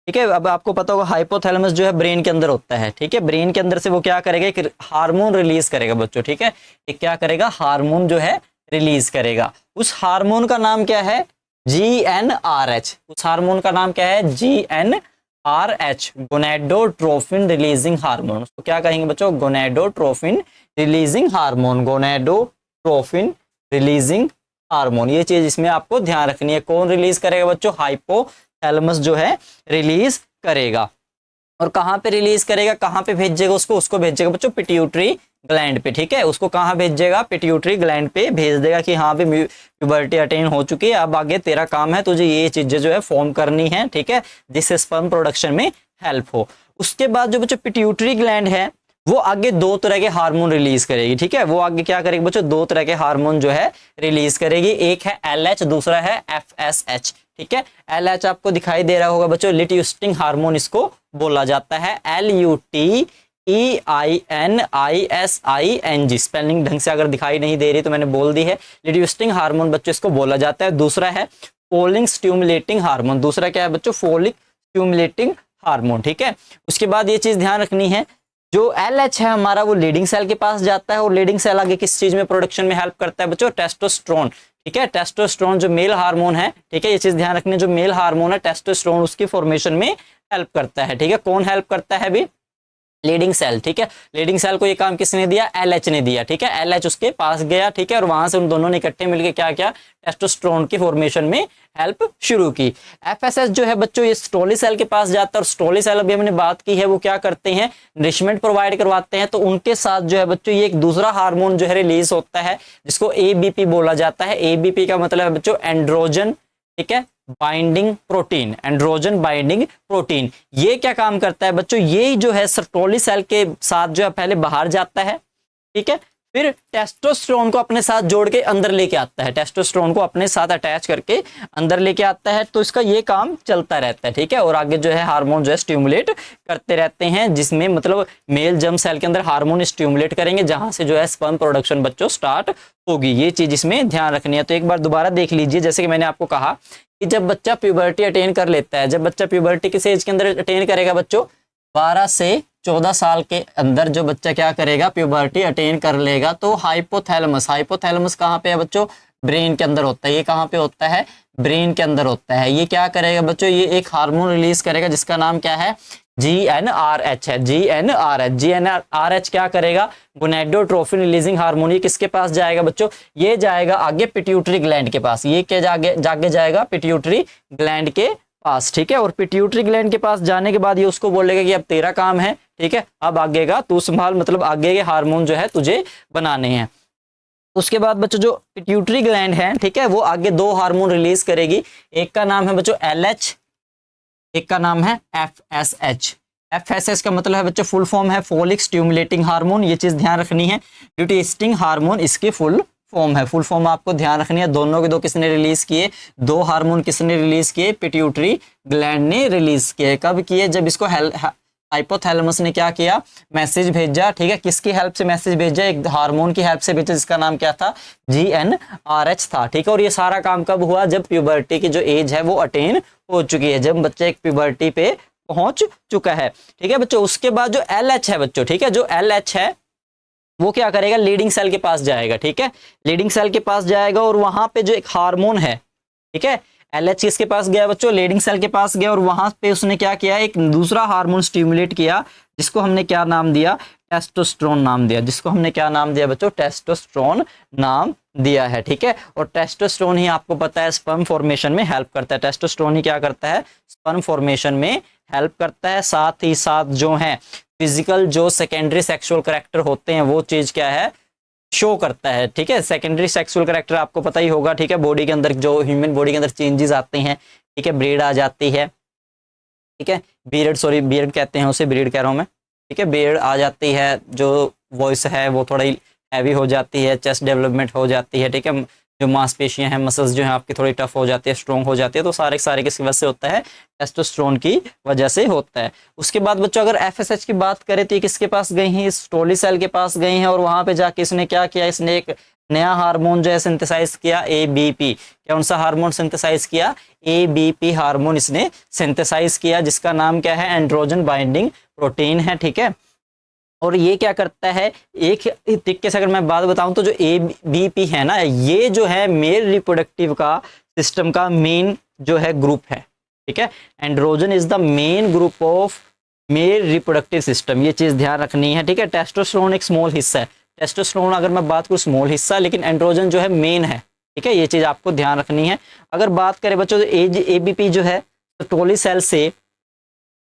ठीक है। अब आपको पता होगा हाइपोथैलेमस जो है ब्रेन के अंदर होता है, ठीक है। ब्रेन के अंदर से वो क्या करेगा, एक हार्मोन रिलीज करेगा बच्चों, ठीक है। एक क्या करेगा, हार्मोन जो है रिलीज करेगा। उस हार्मोन का नाम क्या है, GnRH। उस हार्मोन का नाम क्या है, GnRH, गोनेडोट्रोफिन रिलीजिंग हार्मोन। उसको क्या कहेंगे बच्चों, gonadotrophin releasing hormone, gonadotrophin releasing hormone. ये चीज इसमें आपको ध्यान रखनी है। कौन रिलीज करेगा बच्चों, हाइपोथैलेमस जो है रिलीज करेगा। और कहां पे रिलीज करेगा, कहां पे भेजेगा उसको, उसको भेजेगा बच्चों पिट्यूटरी ग्लैंड पे, ठीक है। उसको कहां भेजेगा, पिट्यूटरी ग्लैंड पे भेज देगा कि हाँ भी प्यूबर्टी अटेन हो चुकी है, अब आगे तेरा काम है, तुझे ये चीजें जो है फॉर्म करनी है, ठीक है, जिससे स्पर्म प्रोडक्शन में हेल्प हो। उसके बाद जो बच्चों पिट्यूटरी ग्लैंड है वो आगे दो तरह के हार्मोन रिलीज करेगी, ठीक है। वो आगे क्या करेगी बच्चों, दो तरह के हार्मोन जो है रिलीज करेगी। एक है LH, दूसरा है FSH, ठीक है। LH आपको दिखाई दे रहा होगा बच्चों, ल्यूटिस्टिंग हार्मोन इसको बोला जाता है, LUTEINISING। स्पेलिंग ढंग से अगर दिखाई नहीं दे रही तो मैंने बोल दी है, ल्यूटिस्टिंग हार्मोन बच्चों इसको बोला जाता है। दूसरा है फोलिक स्टिमुलेटिंग हार्मोन। दूसरा क्या है बच्चों, फोलिक स्टिमुलेटिंग हार्मोन, ठीक है। उसके बाद ये चीज ध्यान रखनी है, जो LH है हमारा वो लीडिंग सेल के पास जाता है, और लीडिंग सेल आगे किस चीज में प्रोडक्शन में हेल्प करता है बच्चों, टेस्टोस्टेरोन, ठीक है। टेस्टोस्टेरोन जो मेल हार्मोन है, ठीक है, ये चीज ध्यान रखनी है, जो मेल हार्मोन है टेस्टोस्टेरोन उसकी फॉर्मेशन में हेल्प करता है, ठीक है। कौन हेल्प करता है भी, लीडिंग सेल, ठीक है। लीडिंग सेल को ये काम किसने दिया, LH ने दिया, ठीक है। LH उसके पास गया, ठीक है, और वहां से उन दोनों ने इकट्ठे मिलकर क्या किया, टेस्टोस्टेरोन की फॉर्मेशन में हेल्प शुरू की। FSH जो है बच्चों ये स्टोली सेल के पास जाता है, और स्टोली सेल अभी हमने बात की है, वो क्या करते हैं, नरिशमेंट प्रोवाइड करवाते हैं। तो उनके साथ जो है बच्चों ये एक दूसरा हार्मोन जो है रिलीज होता है, जिसको ABP बोला जाता है। ABP का मतलब है बच्चों एंड्रोजन, ठीक है, binding protein, androgen binding protein. ये क्या काम करता है बच्चों, ये जो है सर्टोली सेल के साथ जो है पहले बाहर जाता है, ठीक है, फिर टेस्टोस्टेरोन को अपने साथ जोड़ के अंदर लेके आता है, टेस्टोस्टेरोन को अपने साथ अटैच करके अंदर लेके आता है। तो इसका ये काम चलता रहता है, ठीक है। और आगे जो है हार्मोन जो है स्टिमुलेट करते रहते हैं, जिसमें मतलब मेल जर्म सेल के अंदर हार्मोन स्टिमुलेट करेंगे, जहां से जो है स्पर्म प्रोडक्शन बच्चों स्टार्ट होगी। ये चीज इसमें ध्यान रखनी है। तो एक बार दोबारा देख लीजिए, जैसे कि मैंने आपको कहा कि जब बच्चा प्यूबर्टी अटेन कर लेता है, जब बच्चा प्यूबर्टी किस एज के अंदर अटेन करेगा बच्चों, 12 से 14 साल के अंदर जो बच्चा क्या करेगा, प्यूबर्टी अटेन कर लेगा, तो हाइपोथैलेमस, हाइपोथैलेमस कहाँ पे है बच्चों, ब्रेन के अंदर होता है। ये कहाँ पे होता है, ब्रेन के अंदर होता है। ये क्या करेगा बच्चों, ये एक हार्मोन रिलीज करेगा जिसका नाम क्या है, GnRH है, GnRH क्या करेगा, गोनेडोट्रोफिन रिलीजिंग हार्मोन। ये किसके पास जाएगा बच्चों, ये जाएगा आगे पिट्यूटरी ग्लैंड के पास। ये क्या जागे जाएगा, पिट्यूटरी ग्लैंड के पास, ठीक है। और पिट्यूटरी ग्लैंड के पास जाने के बाद ये उसको बोलेगा कि अब तेरा काम है, ठीक है, अब आगे का तू संभाल, मतलब आगे के हार्मोन जो है तुझे बनाने हैं। उसके बाद बच्चों जो पिट्यूटरी ग्लैंड है, ठीक है, वो आगे दो हार्मोन रिलीज करेगी। एक का नाम है बच्चों LH, एक का नाम है FSH। FSH का मतलब है बच्चों फुल फॉर्म है फोलिक स्टिमुलेटिंग हार्मोन। ये चीज ध्यान रखनी है, ल्यूटिस्टिंग हार्मोन इसकी फुल फॉर्म है। फुल फॉर्म आपको ध्यान रखनी है। दोनों के दो किसने रिलीज किए, दो हार्मोन किसने रिलीज किए, पिट्यूटरी ग्लैंड ने रिलीज किए। कब किए, जब इसको हाइपोथैलेमस ने क्या किया, मैसेज भेजा, ठीक है। किसकी हेल्प से मैसेज भेजा, एक हार्मोन की हेल्प से भेजा, जिसका नाम क्या था, GnRH था, ठीक है। और ये सारा काम कब हुआ, जब प्यूबर्टी की जो एज है वो अटेन हो चुकी है, जब बच्चा एक प्यूबर्टी पे पहुंच चुका है, ठीक है बच्चों। उसके बाद जो LH है बच्चों, ठीक है, जो LH है वो क्या करेगा, लीडिंग सेल के पास जाएगा, ठीक है, लीडिंग सेल के पास जाएगा, और वहां पे जो एक हार्मोन है, ठीक है, LH किसके पास गया बच्चों, लीडिंग सेल के पास गया, और वहां पे उसने क्या किया, एक दूसरा हार्मोन स्टिमुलेट किया, जिसको हमने क्या नाम दिया, टेस्टोस्टेरोन नाम दिया, जिसको हमने क्या नाम दिया बच्चों, टेस्टोस्टेरोन नाम दिया है, ठीक है। और टेस्टोस्टेरोन ही आपको पता है स्पर्म फॉर्मेशन में हेल्प करता है। टेस्टोस्टेरोन ही क्या करता है, स्पर्म फॉर्मेशन में हेल्प करता है। साथ ही साथ जो है फिजिकल जो सेकेंडरी सेक्सुअल कैरेक्टर होते हैं वो चीज क्या है, शो करता है, ठीक है। सेकेंडरी सेक्सुअल कैरेक्टर आपको पता ही होगा, ठीक है, बॉडी के अंदर जो ह्यूमन बॉडी के अंदर चेंजेस आते हैं, ठीक है, ब्रीड आ जाती है, ठीक है, बियर्ड कहते हैं उसे, ब्रीड कह रहा हूं मैं, ठीक है, बियर्ड आ जाती है, जो वॉइस है वो थोड़ी हैवी हो जाती है, चेस्ट डेवलपमेंट हो जाती है, ठीक है, जो मांसपेशियां हैं, मसल्स जो हैं आपकी थोड़ी टफ हो जाती है, स्ट्रॉन्ग हो जाती है, तो सारे किसकी वजह से होता है, टेस्टोस्टेरोन की वजह से होता है। उसके बाद बच्चों अगर FSH की बात करें तो ये किसके पास गई हैं, स्टोली सेल के पास गई हैं, और वहां पे जाके इसने क्या किया, इसने एक नया हार्मोन जो है सिंथेसाइज किया, ABP। कौन सा हार्मोन सिंथेसाइज किया? ABP हार्मोन इसने सिंथेसाइज किया, जिसका नाम क्या है? एंड्रोजन बाइंडिंग प्रोटीन है, ठीक है। और ये क्या करता है, एक तरीके से अगर मैं बात बताऊं तो जो ABP है ना, ये जो है मेल रिप्रोडक्टिव का सिस्टम का मेन जो है ग्रुप है, ठीक है। Androgen is the main group of male reproductive system, ये चीज ध्यान रखनी है, ठीक है। टेस्टोस्टेरोन एक स्मॉल हिस्सा है, टेस्टोस्टेरोन अगर मैं बात करूं स्मॉल हिस्सा, लेकिन एंड्रोजन जो है मेन है, ठीक है। ये चीज आपको ध्यान रखनी है। अगर बात करें बच्चों तो ABP जो है सटोली सेल से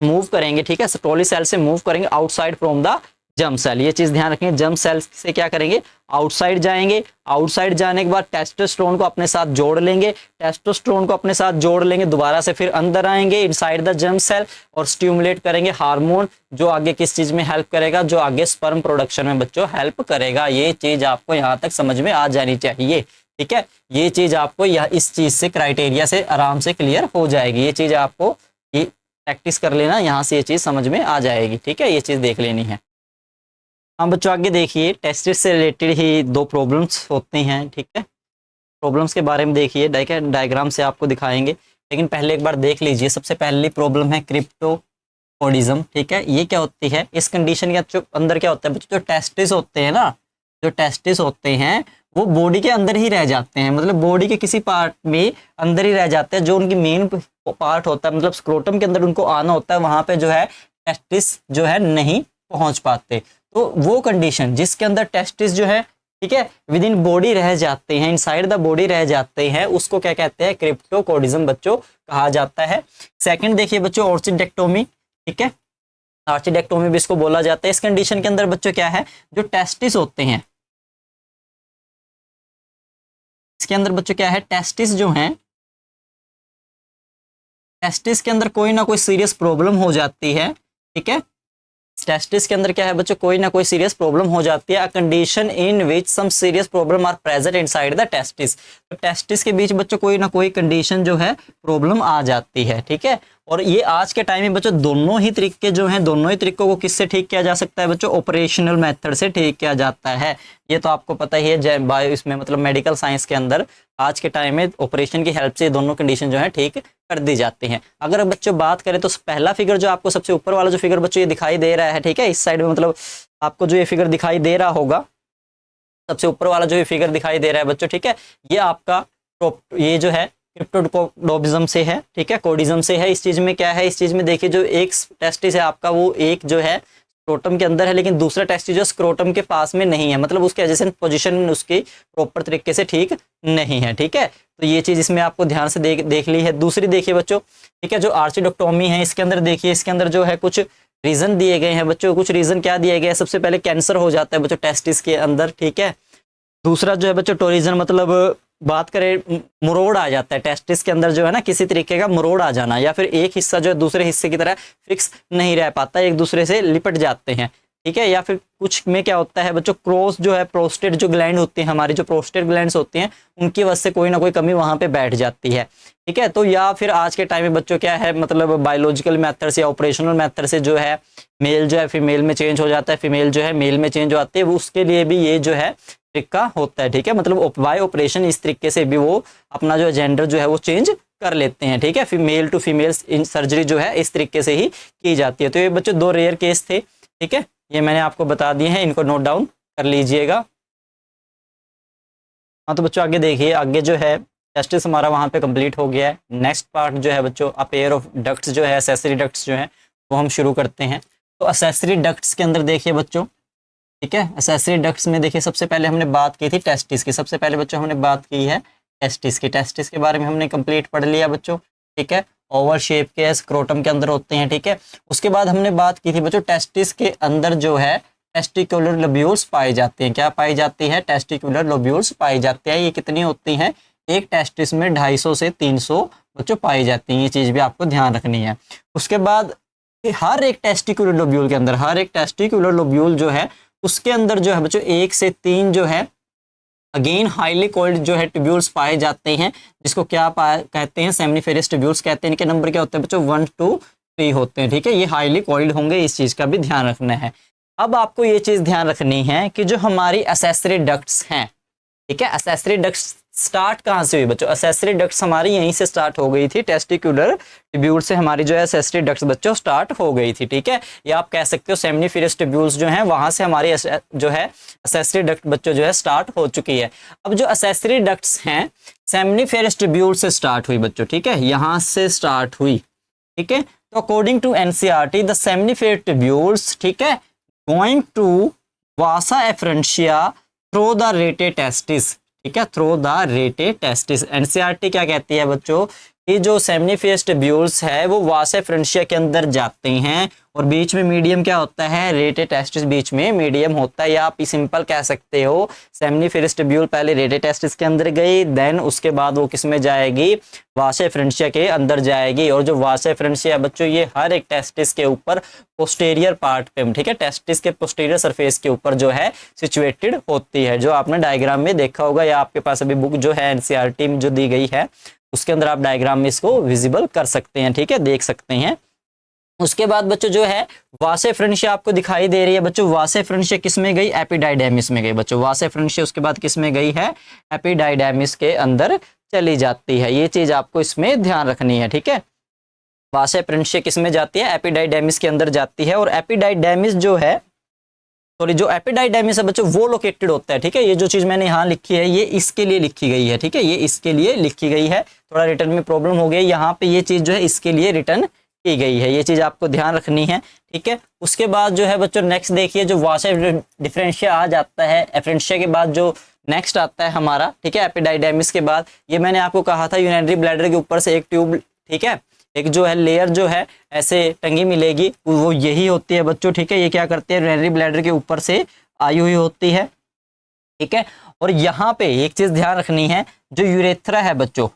मूव करेंगे, ठीक है, सटोली सेल से मूव करेंगे outside from the germ cell, ये चीज ध्यान रखेंगे। जर्म सेल से क्या करेंगे? आउटसाइड जाएंगे, आउटसाइड जाने के बाद टेस्टोस्टेरोन को अपने साथ जोड़ लेंगे, टेस्टोस्टेरोन को अपने साथ जोड़ लेंगे, दोबारा से फिर अंदर आएंगे इनसाइड द जर्म सेल और स्टिमुलेट करेंगे हार्मोन, जो आगे किस चीज में हेल्प करेगा? जो आगे स्पर्म प्रोडक्शन में बच्चों हेल्प करेगा। ये चीज आपको यहाँ तक समझ में आ जानी चाहिए, ठीक है। ये चीज आपको इस चीज से क्राइटेरिया से आराम से क्लियर हो जाएगी। ये चीज आपको ये प्रैक्टिस कर लेना, यहाँ से ये चीज समझ में आ जाएगी, ठीक है। ये चीज देख लेनी है। हाँ बच्चों आगे देखिए, टेस्टिस से रिलेटेड ही दो प्रॉब्लम्स होते हैं, ठीक है। प्रॉब्लम्स के बारे में देखिए, डायग्राम से आपको दिखाएंगे, लेकिन पहले एक बार देख लीजिए। सबसे पहली प्रॉब्लम है क्रिप्टोकोडिज्म, ठीक है। ये क्या होती है? इस कंडीशन के अंदर क्या होता है बच्चों? जो टेस्टिस होते हैं ना, जो टेस्टिस होते हैं वो बॉडी के अंदर ही रह जाते हैं, मतलब बॉडी के किसी पार्ट में अंदर ही रह जाते हैं। जो उनकी मेन पार्ट होता है, मतलब स्क्रोटम के अंदर उनको आना होता है, वहां पे जो है टेस्टिस जो है नहीं पहुंच पाते। तो वो कंडीशन जिसके अंदर टेस्टिस जो है, ठीक है, विद इन बॉडी रह जाते हैं, इनसाइड द बॉडी रह जाते हैं, उसको क्या कहते हैं? क्रिप्टोकोडिज्म बच्चों कहा जाता है। सेकंड देखिए बच्चों, ऑर्चिडेक्टोमी, ठीक है, ऑर्चिडेक्टोमी भी इसको बोला जाता है। इस कंडीशन के अंदर बच्चों क्या है? जो टेस्टिस होते हैं, इसके अंदर बच्चों क्या है? टेस्टिस जो हैं, टेस्टिस के अंदर कोई ना कोई सीरियस प्रॉब्लम हो जाती है, ठीक है। टेस्टिस के अंदर क्या है बच्चों? कोई ना कोई सीरियस प्रॉब्लम हो जाती है। A condition in which some serious problem are present inside the testis, तो टेस्टिस के बीच बच्चों कोई ना कोई कंडीशन जो है प्रॉब्लम आ जाती है, ठीक है। और ये आज के टाइम में बच्चों दोनों ही तरीके जो हैं, दोनों ही तरीकों को किससे ठीक किया जा सकता है बच्चों? ऑपरेशनल मेथड से ठीक किया जाता है। ये तो आपको पता ही है, बायो इसमें मतलब मेडिकल साइंस के अंदर आज के टाइम में ऑपरेशन की हेल्प से दोनों कंडीशन जो है ठीक कर दी जाती हैं। अगर बच्चों बात करें तो पहला फिगर जो आपको सबसे ऊपर वाला जो फिगर बच्चों ये दिखाई दे रहा है, ठीक है, इस साइड में मतलब आपको जो ये फिगर दिखाई दे रहा होगा, सबसे ऊपर वाला जो ये फिगर दिखाई दे रहा है बच्चों, ठीक है, ये आपका ये जो है क्रिप्टोकोडिज्म से है, ठीक है, कोडिज्म से है। इस चीज में क्या है? इस चीज में देखिए, जो एक टेस्टिस है आपका, वो एक जो है स्क्रोटम के अंदर है, लेकिन दूसरा टेस्टिस जो स्क्रोटम के पास में नहीं है, मतलब उसके एडजेसेंट पोजीशन उसकी प्रॉपर तरीके से ठीक नहीं है, ठीक है। तो ये चीज इसमें आपको ध्यान से देख ली है। दूसरी देखिए बच्चों, ठीक है, जो आर्चिडोक्टोमी है, इसके अंदर देखिए, इसके अंदर जो है कुछ रीजन दिए गए हैं बच्चों। कुछ रीजन क्या दिए गए हैं? सबसे पहले कैंसर हो जाता है बच्चों टेस्टिस के अंदर, ठीक है। दूसरा जो है बच्चों टोरिजन, मतलब बात करें मुरोड़ आ जाता है टेस्टिस के अंदर जो है ना, किसी तरीके का मुरोड़ आ जाना, या फिर एक हिस्सा जो है दूसरे हिस्से की तरह फिक्स नहीं रह पाता, एक दूसरे से लिपट जाते हैं, ठीक है। या फिर कुछ में क्या होता है बच्चों, क्रॉस जो है प्रोस्टेट जो ग्लैंड होती है हमारी, जो प्रोस्टेट ग्लैंड्स होती हैं, उनकी वजह से कोई ना कोई कमी वहां पे बैठ जाती है, ठीक है। तो या फिर आज के टाइम में बच्चों क्या है, मतलब बायोलॉजिकल मेथड से या ऑपरेशनल मेथड से जो है मेल जो है फीमेल में चेंज हो जाता है, फीमेल जो है मेल में चेंज हो आती है, उसके लिए भी ये जो है तरीका होता है, ठीक है। मतलब बाय ऑपरेशन इस तरीके से भी वो अपना जो जेंडर जो है वो चेंज कर लेते हैं, ठीक है। फीमेल टू फीमेल सर्जरी जो है इस तरीके से ही की जाती है। तो ये बच्चों दो रेयर केस थे, ठीक है, ये मैंने आपको बता दिए हैं, इनको नोट डाउन कर लीजिएगा। हाँ तो बच्चों आगे देखिए, आगे जो है टेस्टिस हमारा वहाँ पे कंप्लीट हो गया है। नेक्स्ट पार्ट जो है बच्चों, अ पेयर ऑफ डक्ट्स जो है, एसेसरी डक्ट्स जो है वो हम शुरू करते हैं। तो एसेसरी डक्ट्स के अंदर देखिए बच्चों, ठीक है, एसेसरी डक्ट्स में देखिए सबसे पहले हमने बात की थी टेस्टिस की। सबसे पहले बच्चों हमने बात की है टेस्टिस की। टेस्टिस के बारे में हमने कंप्लीट पढ़ लिया बच्चों, ठीक है। ओवल शेप के स्क्रोटम के अंदर होते हैं, ठीक है। उसके बाद हमने बात की थी बच्चों, टेस्टिस के अंदर जो है टेस्टिकुलर लोब्यूल्स पाए जाते हैं। क्या पाई जाती है? टेस्टिकुलर लोब्यूल्स पाई जाते हैं। ये कितनी होती हैं? एक टेस्टिस में 250 से 300 बच्चों पाई जाती हैं। ये चीज़ भी आपको ध्यान रखनी है। उसके बाद हर एक टेस्टिकुलर लोब्यूल के अंदर, हर एक टेस्टिकुलर लोब्यूल जो है उसके अंदर जो है बच्चों 1 से 3 जो है अगेन हाईली कॉइल्ड जो है ट्यूब्यूल्स पाए जाते हैं, जिसको क्या कहते हैं? सेमनीफेरस ट्यूब्यूल्स कहते हैं। इनके नंबर क्या होते हैं बच्चों? 1 2 3 होते हैं, ठीक है। ये हाईली कॉइल्ड होंगे, इस चीज़ का भी ध्यान रखना है। अब आपको ये चीज़ ध्यान रखनी है कि जो हमारी एसेसरी डक्ट्स हैं, ठीक है। एसेसरी डक्ट्स स्टार्ट कहाँ से हुई बच्चों? एसेसरी डक्ट्स हमारी यहीं से स्टार्ट हो गई थी, टेस्टिकुलर ट्यूब्यूल से हमारी जो है एसेसरी डक्ट्स बच्चों स्टार्ट हो गई थी। ठीक है, या आप कह सकते हो सेमनीफेरस ट्यूब्यूल्स जो हैं वहां से हमारी जो है एसेसरी डक्ट बच्चों जो है स्टार्ट हो चुकी है। अब जो एसेसरी डक्ट्स हैं सेमनीफेरस ट्यूब्यूल से स्टार्ट हुई बच्चों, ठीक है, यहां से स्टार्ट हुई। ठीक है, तो according to NCERT the seminiferous tubules, ठीक है, going to vasa efferentia through the rete testis. ठीक है, through the rete testis. NCERT क्या कहती है बच्चों कि जो सेमनीफेरस ट्यूब्यूल्स है वो वासा एफरेंशिया के अंदर जाते हैं और बीच में मीडियम क्या होता है? रेटे टेस्टिस बीच में मीडियम होता है। या आप सिंपल कह सकते हो सेमनीफेरस ट्यूब्यूल पहले रेटे टेस्टिस के अंदर गई, देन उसके बाद वो किस में जाएगी? वासा एफरेंशिया के अंदर जाएगी। और जो वासा एफरेंशिया बच्चों ये हर एक टेस्टिस के ऊपर पोस्टीरियर पार्ट पे, ठीक है, टेस्टिस के पोस्टीरियर सरफेस के ऊपर जो है सिचुएटेड होती है, जो आपने डायग्राम में देखा होगा या आपके पास अभी बुक जो है एनसीईआरटी में जो दी गई है उसके अंदर आप डायग्राम में इसको विजिबल कर सकते हैं। ठीक है, देख सकते हैं। उसके बाद बच्चों जो है वासा एफरेंशिया आपको दिखाई दे रही है बच्चों। वासा एफरेंशिया किस में गई? एपिडाइडेमिस में गई बच्चों। वासा एफरेंशिया उसके बाद किस में गई है? एपिडाइडेमिस के अंदर चली जाती है। ये चीज आपको इसमें ध्यान रखनी है। ठीक है, वासा एफरेंशिया किस में जाती है? एपिडाइडेमिस के अंदर जाती है। और एपिडाइडेमिस जो है, सॉरी, जो एपिडाइडेमिस है बच्चों वो लोकेटेड होता है। ठीक है, ये जो चीज मैंने यहाँ लिखी है ये इसके लिए लिखी गई है। ठीक है, ये इसके लिए लिखी गई है। थोड़ा रिटर्न में प्रॉब्लम हो गई, यहाँ पे ये चीज जो है इसके लिए रिटर्न की गई है। ये चीज आपको ध्यान रखनी है। ठीक है, उसके बाद जो है बच्चों नेक्स्ट देखिए, जो वासा डिफरेंशिया आ जाता है एफरेंशिया के बाद जो नेक्स्ट आता है हमारा, ठीक है, एपिडाइडेमिस के बाद, ये मैंने आपको कहा था यूरिनरी ब्लैडर के ऊपर से एक ट्यूब, ठीक है, एक जो है लेयर जो है ऐसे टंगी मिलेगी, वो यही होती है बच्चों। ठीक है, ये क्या करते हैं? यूरिनरी ब्लैडर के ऊपर से आई हुई होती है। ठीक है, और यहाँ पे एक चीज ध्यान रखनी है, जो यूरेथ्रा है बच्चों,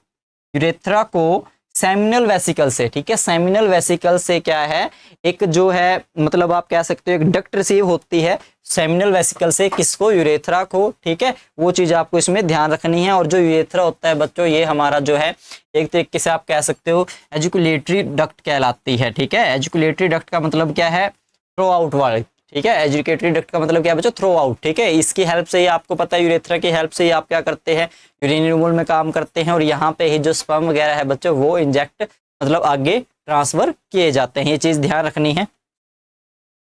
यूरेथ्रा को सेमिनल वेसिकल से, ठीक है, सेमिनल वेसिकल से क्या है, एक जो है मतलब आप कह सकते हो एक डक्ट रिसीव होती है सेमिनल वेसिकल से, किसको? यूरेथ्रा को। ठीक है, वो चीज आपको इसमें ध्यान रखनी है। और जो यूरेथ्रा होता है बच्चों ये हमारा जो है एक तरीके से आप कह सकते हो एजुकुलेटरी डक्ट कहलाती है। ठीक है, एजुकुलेटरी डक्ट का मतलब क्या है? थ्रो आउट वाले। ठीक है, एजुकेटरी डक्ट का मतलब क्या है बच्चों? Throw out. ठीक है, इसकी हेल्प से ही आपको पता है यूरेथ्रा की हेल्प से ही आप क्या करते हैं? यूरिन रिमूवल में काम करते हैं। और यहाँ पे ही जो स्पर्म वगैरह है बच्चों वो इंजेक्ट मतलब आगे ट्रांसफर किए जाते हैं। ये चीज ध्यान रखनी है।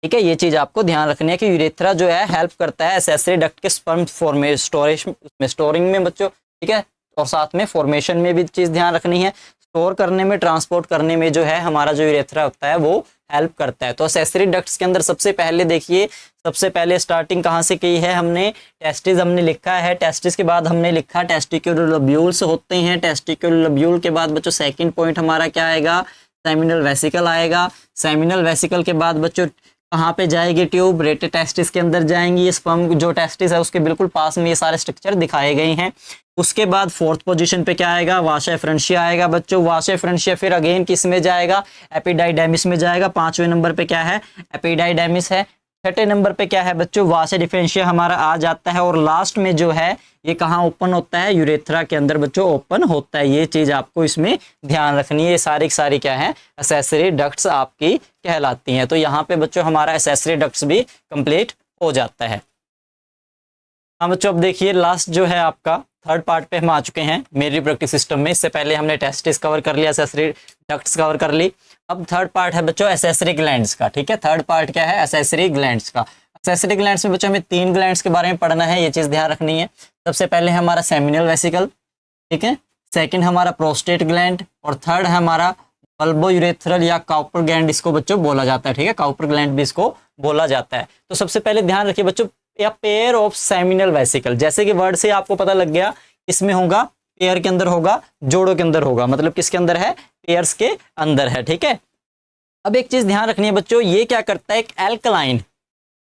ठीक है, ये चीज आपको ध्यान रखनी है कि यूरेथ्रा जो है हेल्प करता है एसेसरी डक्ट के स्पर्म स्टोरिंग में बच्चों। ठीक है, और साथ में फॉर्मेशन में भी चीज ध्यान रखनी है। स्टोर करने में, ट्रांसपोर्ट करने में जो है हमारा जो यूरेथ्रा होता है वो हेल्प करता है। तो एसेसरी डक्ट्स के अंदर सबसे पहले देखिए, सबसे पहले स्टार्टिंग कहाँ से की है हमने? टेस्टिस हमने लिखा है। टेस्टिस के बाद हमने लिखा टेस्टिकुलर लोब्यूल्स होते हैं। टेस्टिकुलर लोब्यूल के बाद बच्चों सेकंड पॉइंट हमारा क्या आएगा? सेमिनल वेसिकल आएगा। सेमिनल वेसिकल के बाद बच्चों कहाँ पे जाएगी ट्यूब? रेटे टेस्टिस के अंदर जाएंगी। ये स्पर्म जो टेस्टिस है उसके बिल्कुल पास में ये सारे स्ट्रक्चर दिखाए गए हैं। उसके बाद फोर्थ पोजीशन पे क्या आएगा? वासा एफरेंशिया आएगा बच्चों। वासा एफरेंशिया फिर अगेन किस में जाएगा? एपिडाइडेमिस में जाएगा। पांचवें नंबर पे क्या है? एपिडाइडेमिस है। छठे नंबर पे क्या है बच्चों? वासा डिफरेंशिया हमारा आ जाता है। और लास्ट में जो है ये कहाँ ओपन होता है? यूरेथ्रा के अंदर बच्चों ओपन होता है। ये चीज आपको इसमें ध्यान रखनी है। ये सारी सारी क्या है? एसेसरी डक्ट्स आपकी कहलाती हैं। तो यहाँ पे बच्चों हमारा एसेसरी डक्ट्स भी कंप्लीट हो जाता है। हाँ बच्चों, अब देखिए लास्ट जो है आपका थर्ड पार्ट पे हम आ चुके हैं मेल रिप्रोडक्टिव सिस्टम में। इससे पहले हमने टेस्टिस कवर कर लिया, एसेसरी डक्ट्स कवर कर ली। अब थर्ड पार्ट है बच्चों एसेसरी ग्लैंड्स का। ठीक है, थर्ड पार्ट क्या है? एसेसरी ग्लैंड्स का। एसेसरी ग्लैंड्स में बच्चों हमें 3 ग्लैंड्स के बारे में पढ़ना है, ये चीज ध्यान रखनी है। सबसे पहले हमारा सेमिनल वेसिकल, ठीक है, सेकंड हमारा प्रोस्टेट ग्लैंड, और थर्ड है हमारा बल्बो यूरेथ्रल या काउपर ग्लैंड इसको बच्चों बोला जाता है। ठीक है, काउपर ग्लैंड भी इसको बोला जाता है। तो सबसे पहले ध्यान रखिए बच्चों, या पेयर ऑफ सेमिनल वेसिकल, जैसे कि वर्ड से आपको पता लग गया, इसमें होगा पेयर के अंदर होगा, जोड़ों के अंदर होगा, मतलब किसके अंदर है? पेयर्स के अंदर है। ठीक है, अब एक चीज ध्यान रखनी है बच्चों, ये क्या करता है? एक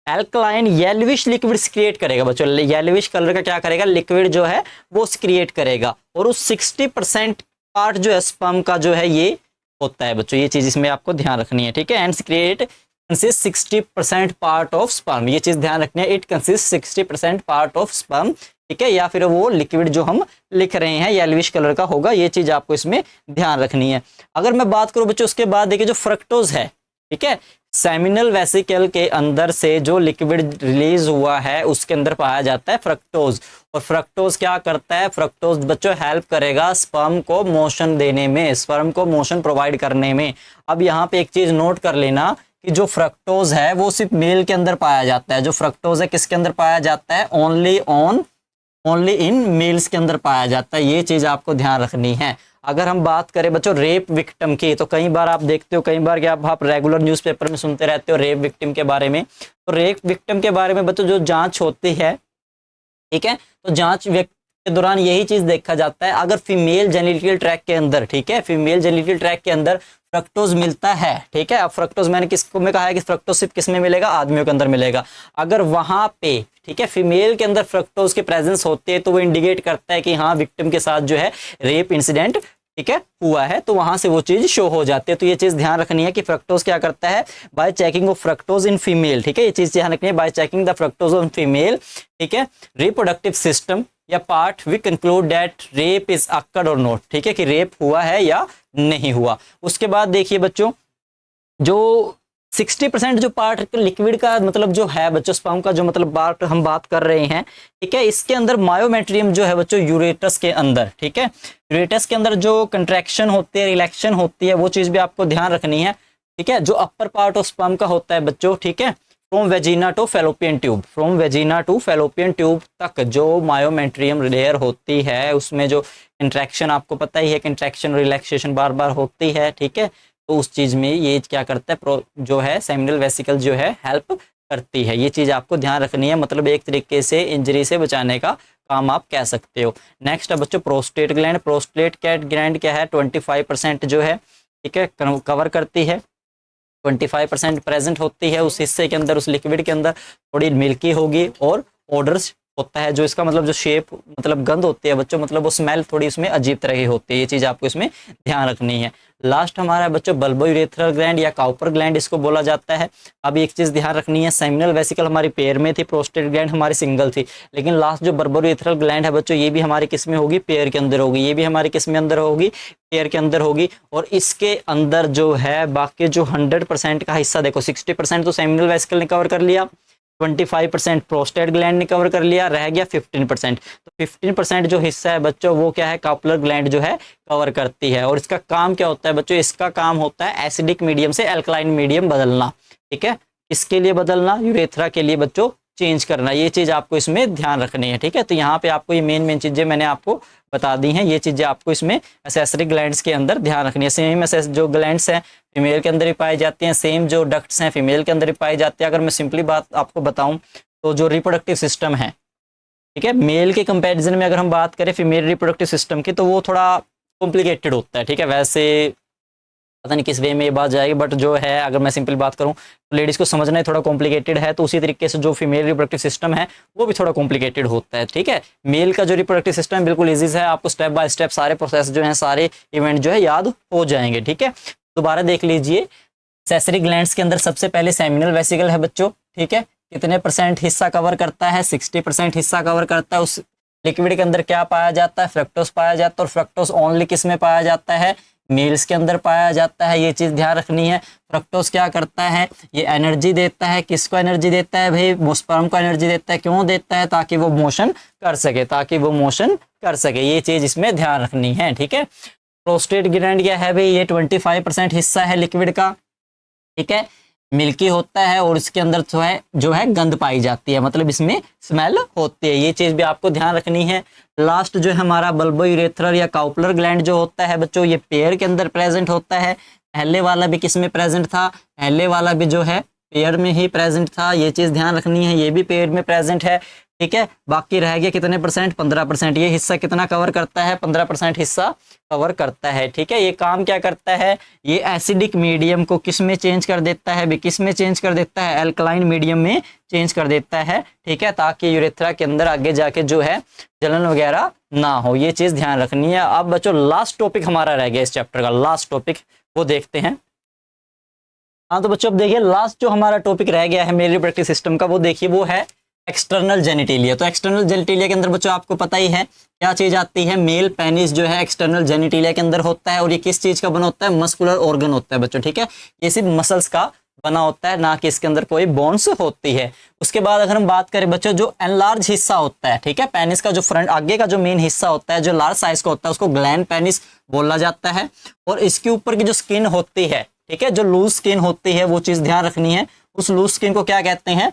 एल्कलाइन येलोविश लिक्विड क्रिएट करेगा बच्चों। येलोविश कलर का क्या करेगा? लिक्विड जो है वो क्रिएट करेगा। और उस 60% पार्ट जो है स्पर्म का जो है ये होता है बच्चों। ये चीज इसमें आपको ध्यान रखनी है। ठीक है, and create consist 60% part of sperm. ये चीज ध्यान रखनी है, it consist 60% part of sperm. ठीक है, या फिर वो लिक्विड जो हम लिख रहे हैं येलोविश कलर का होगा। ये चीज आपको इसमें ध्यान रखनी है। अगर मैं बात करूं बच्चों उसके बाद देखिए जो फ्रक्टोज है, ठीक है, सेमिनल वेसिकल के अंदर से जो लिक्विड रिलीज हुआ है उसके अंदर पाया जाता है फ्रक्टोज। और फ्रक्टोज क्या करता है? फ्रक्टोज बच्चों हेल्प करेगा स्पर्म को मोशन देने में, स्पर्म को मोशन प्रोवाइड करने में। अब यहाँ पे एक चीज नोट कर लेना कि जो फ्रक्टोज है वो सिर्फ मेल के अंदर पाया जाता है। जो फ्रक्टोज है किसके अंदर पाया जाता है? ओनली इन मेल्स के अंदर पाया जाता है। ये चीज आपको ध्यान रखनी है। अगर हम बात करें बच्चों रेप विक्टिम की, तो कई बार आप देखते हो, कई बार क्या आप रेगुलर न्यूज़पेपर में सुनते रहते हो रेप विक्टिम के बारे में। तो रेप विक्टिम के बारे में बच्चों जो जांच होती है, ठीक है, तो जांच के दौरान यही चीज देखा जाता है, अगर फीमेल जेनिटल ट्रैक के अंदर, ठीक है, फीमेल जेनिटल ट्रैक के अंदर फ्रक्टोज मिलता है, ठीक है। अब फ्रक्टोज मैंने किसको में कहा है कि फ्रक्टोज सिर्फ किस में मिलेगा? आदमियों के अंदर मिलेगा। अगर वहां पे, ठीक है, फीमेल के अंदर फ्रक्टोज की प्रेजेंस होती है तो वो इंडिकेट करता है कि हाँ विक्टिम के साथ जो है रेप इंसिडेंट, ठीक है, हुआ है, तो वहां से वो चीज शो हो जाती है। तो ये चीज ध्यान रखनी है कि फ्रक्टोज क्या करता है? By checking of fructose in female, ठीक है, ये चीज ध्यान रखनी है, by checking the fructose on female, ठीक है, रिप्रोडक्टिव सिस्टम या part we conclude that rape is occurred or not, ठीक है, कि रेप हुआ है या नहीं हुआ। उसके बाद देखिए बच्चों, जो 60% जो पार्ट लिक्विड का मतलब जो है बच्चों, स्पर्म का जो मतलब पार्ट हम बात कर रहे हैं, ठीक है, इसके अंदर मायोमेट्रियम जो है बच्चों यूरेटस के अंदर, ठीक है, यूरेटस के अंदर जो कंट्रैक्शन होती है, रिलैक्शन होती है, वो चीज भी आपको ध्यान रखनी है, ठीक है। जो अपर पार्ट ऑफ स्पर्म का होता है बच्चों, ठीक है, from vagina to fallopian tube, from vagina to fallopian tube तक जो मायोमेट्रियम लेयर होती है, उसमें जो कंट्रैक्शन आपको पता ही है, कंट्रैक्शन रिलैक्सेशन बार बार होती है, ठीक है, तो उस चीज में ये क्या करता है, जो है सेमिनल वेसिकल जो है हेल्प करती है। ये चीज आपको ध्यान रखनी है, मतलब एक तरीके से इंजरी से बचाने का काम आप कह सकते हो। नेक्स्ट है बच्चों प्रोस्टेट ग्लैंड। प्रोस्टेट ग्लैंड क्या है? 25% जो है, ठीक है, कवर करती है, 25% प्रेजेंट होती है उस हिस्से के अंदर, उस लिक्विड के अंदर। थोड़ी मिल्की होगी और ऑर्डर्स होता है, जो इसका मतलब जो शेप मतलब गंध होती है बच्चों, मतलब वो स्मेल थोड़ी उसमें अजीब तरह की होती है। ये चीज आपको इसमें ध्यान रखनी है। लास्ट हमारा बच्चों बल्बो यूरेथ्रल ग्लैंड या काउपर ग्लैंड इसको बोला जाता है। अब एक चीज ध्यान रखनी है, सेमिनल वेसिकल हमारी पेयर में थी, प्रोस्टेट ग्लैंड हमारी सिंगल थी, लेकिन लास्ट जो बल्बो यूरेथ्रल ग्लैंड है बच्चों, ये भी हमारी किस में होगी? पेयर के अंदर होगी। ये भी हमारी किस में अंदर होगी? पेयर के अंदर होगी। और इसके अंदर जो है बाकी जो 100% का हिस्सा देखो, 60% तो सेमिनल वेसिकल ने कवर कर लिया, 25% प्रोस्टेट ग्लैंड ने कवर कर लिया, रह गया 15%। तो 15% जो हिस्सा है बच्चों वो क्या है? काउपलर ग्लैंड जो है कवर करती है। और इसका काम क्या होता है बच्चों? इसका काम होता है एसिडिक मीडियम से अल्कलाइन मीडियम बदलना, ठीक है, इसके लिए बदलना, यूरेथ्रा के लिए बच्चों चेंज करना। ये चीज आपको इसमें ध्यान रखनी है, ठीक है। तो यहाँ पे आपको ये मेन चीजें मैंने आपको बता दी हैं, ये चीजें आपको इसमें एसेसरी ग्लैंड्स के अंदर ध्यान रखनी है। सेम जो ग्लैंड्स हैं फीमेल के अंदर ही पाई जाती हैं, सेम जो डक्ट्स हैं फीमेल के अंदर ही पाई जाती है। अगर मैं सिंपली बात आपको बताऊं तो जो रिप्रोडक्टिव सिस्टम है, ठीक है, मेल के कंपैरिजन में अगर हम बात करें फीमेल रिप्रोडक्टिव सिस्टम की, तो वो थोड़ा कॉम्प्लिकेटेड होता है, ठीक है। वैसे पता नहीं किस वे में ये बात जाएगी, बट जो है अगर मैं सिंपल बात करूं तो लेडीज को समझना ही थोड़ा कॉम्प्लिकेटेड है, तो उसी तरीके से जो फीमेल रिप्रोडक्टिव सिस्टम है वो भी थोड़ा कॉम्प्लिकेटेड होता है, ठीक है। मेल का जो रिप्रोडक्टिव सिस्टम बिल्कुल इजी है, आपको स्टेप बाय स्टेप सारे प्रोसेस जो है, सारे इवेंट जो है याद हो जाएंगे, ठीक है। दोबारा देख लीजिए, एसेसरी ग्लैंड्स के अंदर सबसे पहले सेमिनल वेसिकल है बच्चों, ठीक है, कितने % हिस्सा कवर करता है? 60% हिस्सा कवर करता है। उस लिक्विड के अंदर क्या पाया जाता है? फ्रक्टोज पाया जाता है। और फ्रक्टोज ओनली किस में पाया जाता है? मेल्स के अंदर पाया जाता है। ये चीज ध्यान रखनी है। फ्रक्टोज क्या करता है? ये एनर्जी देता है। किसको एनर्जी देता है भाई? स्पर्म को एनर्जी देता है। क्यों देता है? ताकि वो मोशन कर सके, ताकि वो मोशन कर सके। ये चीज इसमें ध्यान रखनी है, ठीक है। प्रोस्टेट ग्लैंड क्या है भाई? ये 25% हिस्सा है लिक्विड का, ठीक है, मिल्की होता है और इसके अंदर जो है गंध पाई जाती है, मतलब इसमें स्मेल होती है। ये चीज भी आपको ध्यान रखनी है। लास्ट जो है हमारा बल्बो यूरेथ्रल या काउपलर ग्लैंड जो होता है बच्चों, ये पेयर के अंदर प्रेजेंट होता है। पहले वाला भी किस में प्रेजेंट था? पहले वाला भी जो है पेयर में ही प्रेजेंट था। ये चीज ध्यान रखनी है, ये भी पेयर में प्रेजेंट है, ठीक है। बाकी रह गया कितने %? 15%। ये हिस्सा कितना कवर करता है? 15% हिस्सा कवर करता है, ठीक है। ये काम क्या करता है? ये एसिडिक मीडियम को किस में चेंज कर देता है? किस में चेंज कर देता है? अल्कलाइन मीडियम में चेंज कर देता है, ठीक है, ताकि यूरेथ्रा के अंदर आगे जाके जो है जलन वगैरह ना हो। ये चीज ध्यान रखनी है। अब बच्चों लास्ट टॉपिक हमारा रह गया इस चैप्टर का, लास्ट टॉपिक वो देखते हैं। हाँ तो बच्चों अब देखिए, लास्ट जो हमारा टॉपिक रह गया है मेल रिप्रोडक्टिव सिस्टम का, वो देखिए वो है एक्सटर्नल जेनिटेलिया। तो एक्सटर्नल जेनिटेलिया के अंदर बच्चों आपको पता ही है क्या चीज आती है? मेल पेनिस जो है एक्सटर्नल जेनिटेलिया के अंदर होता है। और ये किस चीज का बना होता है? मस्कुलर ऑर्गन होता है बच्चों, ठीक है। ये सिर्फ मसल्स का बना होता है, ना कि इसके अंदर कोई बोन्स होती है। उसके बाद अगर हम बात करें बच्चों, जो एनलार्ज हिस्सा होता है, ठीक है, पेनिस का जो फ्रंट आगे का जो मेन हिस्सा होता है, जो लार्ज साइज का होता है, उसको ग्लैंड पेनिस बोला जाता है। और इसके ऊपर की जो स्किन होती है, ठीक है, जो लूज स्किन होती है, वो चीज ध्यान रखनी है, उस लूज स्किन को क्या कहते हैं,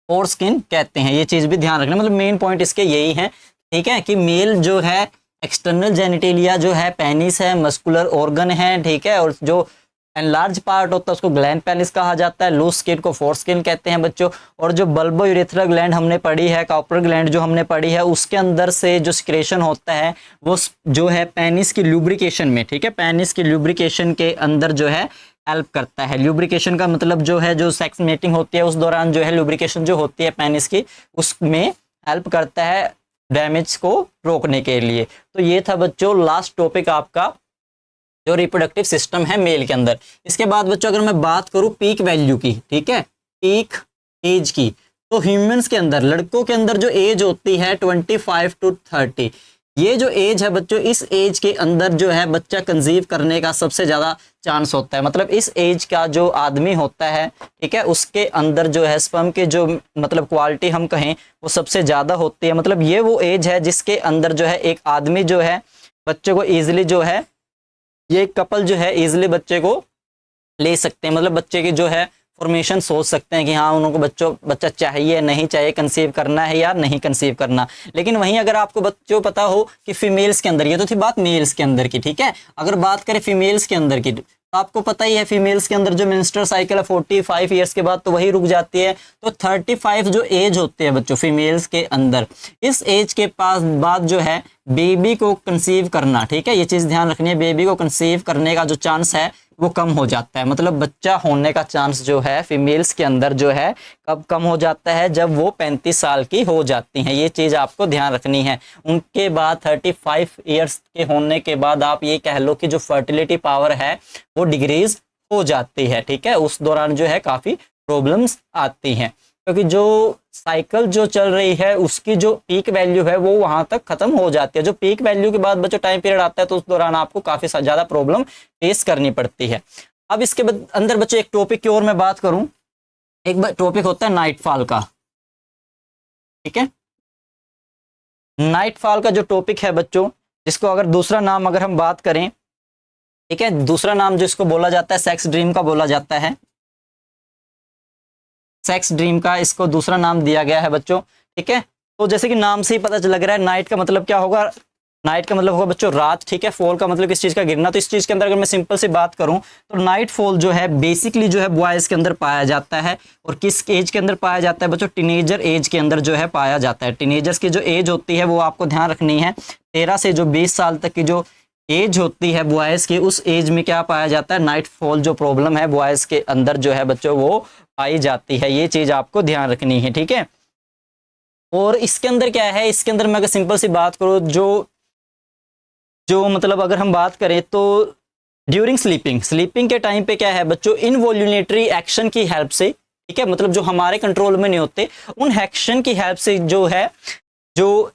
फोर स्किन कहते हैं। ये चीज भी ध्यान रखना, मतलब मेन पॉइंट इसके यही है, ठीक है, कि मेल जो है एक्सटर्नल जेनिटेलिया जो है, पेनिस है, मस्कुलर ऑर्गन है, ठीक है, और जो एनलार्ज पार्ट होता है उसको ग्लैंड पेनिस कहा जाता है, लूज स्किन को फोर स्किन कहते हैं बच्चों। और जो बल्बो यूरेथ्रा ग्लैंड हमने पढ़ी है, कॉपर ग्लैंड जो हमने पढ़ी है, उसके अंदर से जो सिक्रेशन होता है वो जो है पेनिस की ल्यूब्रिकेशन में, ठीक है, पेनिस की ल्यूब्रिकेशन के अंदर जो है हेल्प करता है। ल्यूब्रिकेशन का मतलब जो है, जो सेक्स मेटिंग होती है उस दौरान जो है ल्यूब्रिकेशन जो होती है पेनिस की, उसमें हेल्प करता है डैमेज को रोकने के लिए। तो ये था बच्चों लास्ट टॉपिक आपका, जो रिप्रोडक्टिव सिस्टम है मेल के अंदर। इसके बाद बच्चों अगर मैं बात करूं पीक वैल्यू की, ठीक है, पीक एज की, तो ह्यूमंस के अंदर, लड़कों के अंदर जो एज होती है 25 to 30, ये जो एज है बच्चों, इस एज के अंदर जो है बच्चा कंसीव करने का सबसे ज्यादा चांस होता है। मतलब इस एज का जो आदमी होता है, ठीक है, उसके अंदर जो है स्पर्म के जो मतलब क्वालिटी हम कहें वो सबसे ज्यादा होती है। मतलब ये वो एज है जिसके अंदर जो है एक आदमी जो है बच्चे को ईजिली जो है, ये कपल जो है इजीली बच्चे को ले सकते हैं, मतलब बच्चे की जो है फॉर्मेशन सोच सकते हैं कि हाँ उनको बच्चा चाहिए नहीं चाहिए, कंसीव करना है या नहीं कंसीव करना। लेकिन वहीं अगर आपको बच्चों पता हो कि फीमेल्स के अंदर, ये तो थी बात मेल्स के अंदर की, ठीक है, अगर बात करें फीमेल्स के अंदर की, तो आपको पता ही है फीमेल्स के अंदर जो मेंस्ट्रुअल साइकिल है 45 ईयर्स के बाद तो वही रुक जाती है। तो 35 जो एज होती है बच्चों फीमेल्स के अंदर, इस एज के पास बाद जो है बेबी को कंसीव करना, ठीक है, ये चीज ध्यान रखनी है, बेबी को कंसीव करने का जो चांस है वो कम हो जाता है। मतलब बच्चा होने का चांस जो है फीमेल्स के अंदर जो है कब कम हो जाता है, जब वो 35 साल की हो जाती हैं। ये चीज आपको ध्यान रखनी है। उनके बाद 35 ईयर्स के होने के बाद आप ये कह लो कि जो फर्टिलिटी पावर है वो डिक्रीज हो जाती है, ठीक है, उस दौरान जो है काफी प्रॉब्लम्स आती हैं, क्योंकि जो साइकिल जो चल रही है उसकी जो पीक वैल्यू है वो वहां तक खत्म हो जाती है। जो पीक वैल्यू के बाद बच्चों टाइम पीरियड आता है तो उस दौरान आपको काफी ज्यादा प्रॉब्लम फेस करनी पड़ती है। अब इसके अंदर बच्चों एक टॉपिक की ओर मैं बात करूं, एक टॉपिक होता है नाइटफॉल का, ठीक है, नाइटफॉल का जो टॉपिक है बच्चों, जिसको अगर दूसरा नाम अगर हम बात करें, ठीक है, दूसरा नाम जिसको बोला जाता है सेक्स ड्रीम का बोला जाता है, सेक्स ड्रीम का इसको दूसरा नाम दिया गया है बच्चों, ठीक है। तो जैसे कि नाम से ही पता लग रहा है, नाइट का मतलब क्या होगा, नाइट का मतलब होगा बच्चों रात, ठीक है, फॉल का मतलब किस चीज का गिरना। तो इस चीज के अंदर अगर मैं सिंपल से बात करूं तो नाइट फॉल जो है बेसिकली जो है बॉयज के अंदर पाया जाता है। और किस एज के अंदर पाया जाता है बच्चों, टीनेजर एज के अंदर जो है पाया जाता है। टीनेजर्स की जो एज होती है वो आपको ध्यान रखनी है, 13 से जो 20 साल तक की जो एज होती है बॉयज की, उस एज में क्या पाया जाता है, नाइट फॉल जो प्रॉब्लम है बॉयज के अंदर जो है बच्चों वो पाई जाती है। ये चीज आपको ध्यान रखनी है, ठीक है। और इसके अंदर क्या है, इसके अंदर मैं अगर सिंपल सी बात करूं, जो मतलब अगर हम बात करें तो ड्यूरिंग स्लीपिंग के टाइम पे क्या है बच्चों, इनवॉल्यूनेटरी एक्शन की हेल्प से, ठीक है, मतलब जो हमारे कंट्रोल में नहीं होते, उन एक्शन की हेल्प से जो है जो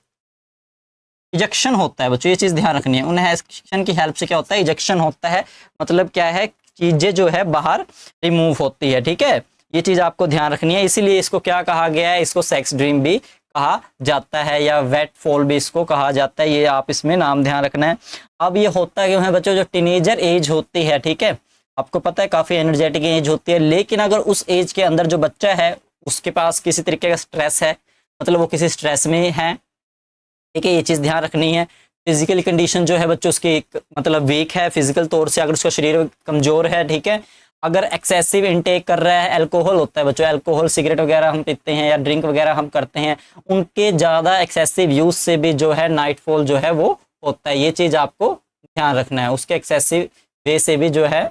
इजेक्शन होता है बच्चों, ये चीज ध्यान रखनी है, उन एक्शन की हेल्प से क्या होता है, इजेक्शन होता है। मतलब क्या है, चीजें जो है बाहर रिमूव होती है, ठीक है, ये चीज आपको ध्यान रखनी है। इसीलिए इसको क्या कहा गया है, इसको सेक्स ड्रीम भी कहा जाता है या वेट फॉल भी इसको कहा जाता है। ये आप इसमें नाम ध्यान रखना है। अब ये होता है क्यों है बच्चों, जो टीनेजर एज होती है, ठीक है, आपको पता है काफी एनर्जेटिक एज होती है, लेकिन अगर उस एज के अंदर जो बच्चा है उसके पास किसी तरीके का स्ट्रेस है, मतलब वो किसी स्ट्रेस में है, ठीक है, ये चीज ध्यान रखनी है। फिजिकल कंडीशन जो है बच्चों उसकी मतलब वीक है फिजिकल तौर से, अगर उसका शरीर कमजोर है, ठीक है, अगर एक्सेसिव इनटेक कर रहा है, अल्कोहल होता है बच्चों, अल्कोहल सिगरेट वगैरह हम पीते हैं या ड्रिंक वगैरह हम करते हैं, उनके ज़्यादा एक्सेसिव यूज से भी जो है नाइटफॉल जो है वो होता है। ये चीज़ आपको ध्यान रखना है, उसके एक्सेसिव वे से भी जो है।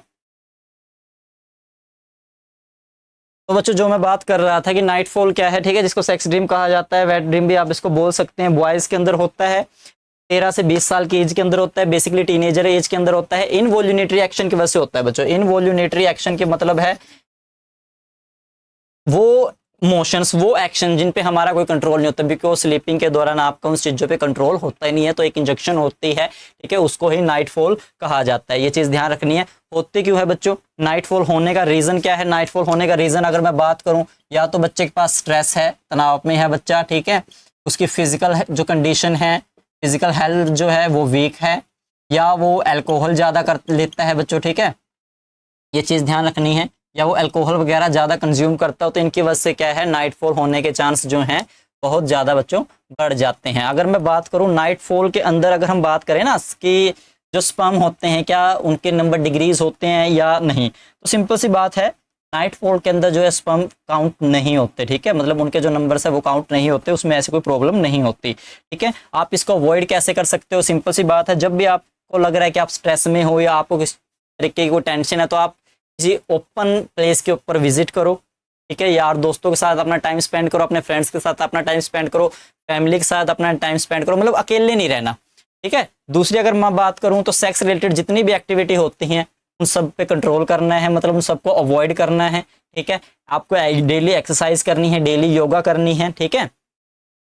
तो बच्चों जो मैं बात कर रहा था कि नाइटफॉल क्या है, ठीक है, जिसको सेक्स ड्रीम कहा जाता है, वेट ड्रीम भी आप इसको बोल सकते हैं, बॉयज़ के अंदर होता है, 13 से 20 साल की एज के अंदर होता है, बेसिकली टीनेजर एज के अंदर होता है। इनवॉल्यूनेटरी एक्शन की वजह से होता है बच्चों। इनवॉल्यूनेटरी एक्शन के मतलब है वो मोशंस, वो एक्शन जिन पे हमारा कोई कंट्रोल नहीं होता, बिकॉज स्लीपिंग के दौरान आपका उन चीज़ों पे कंट्रोल होता ही नहीं है, तो एक इंजेक्शन होती है, ठीक है, उसको ही नाइटफॉल कहा जाता है। ये चीज़ ध्यान रखनी है। होती क्यों है बच्चों? नाइटफॉल होने का रीज़न क्या है? नाइटफॉल होने का रीज़न अगर मैं बात करूँ, या तो बच्चे के पास स्ट्रेस है, तनाव में है बच्चा, ठीक है, उसकी फिजिकल जो कंडीशन है, फिजिकल हेल्थ जो है वो वीक है, या वो अल्कोहल ज़्यादा कर लेता है बच्चों, ठीक है, ये चीज़ ध्यान रखनी है, या वो अल्कोहल वगैरह ज़्यादा कंज्यूम करता हो, तो इनकी वजह से क्या है, नाइटफॉल होने के चांस जो हैं बहुत ज़्यादा बच्चों बढ़ जाते हैं। अगर मैं बात करूँ नाइटफॉल के अंदर, अगर हम बात करें ना कि जो स्पर्म होते हैं क्या उनके नंबर डिग्रीज होते हैं या नहीं, तो सिंपल सी बात है, नाइटफॉल के अंदर जो है स्पर्म काउंट नहीं होते, ठीक है, मतलब उनके जो नंबर्स है वो काउंट नहीं होते, उसमें ऐसी कोई प्रॉब्लम नहीं होती, ठीक है। आप इसको अवॉइड कैसे कर सकते हो? सिंपल सी बात है, जब भी आपको लग रहा है कि आप स्ट्रेस में हो या आपको किसी तरीके की कोई टेंशन है, तो आप किसी ओपन प्लेस के ऊपर विजिट करो, ठीक है, यार दोस्तों के साथ अपना टाइम स्पेंड करो, अपने फ्रेंड्स के साथ अपना टाइम स्पेंड करो, फैमिली के साथ अपना टाइम स्पेंड करो, मतलब अकेले नहीं रहना, ठीक है। दूसरी अगर मैं बात करूं तो सेक्स रिलेटेड जितनी भी एक्टिविटी होती हैं उन सब पे कंट्रोल करना है, मतलब उन सबको अवॉइड करना है, ठीक है। आपको डेली एक्सरसाइज करनी है, डेली योगा करनी है, ठीक है,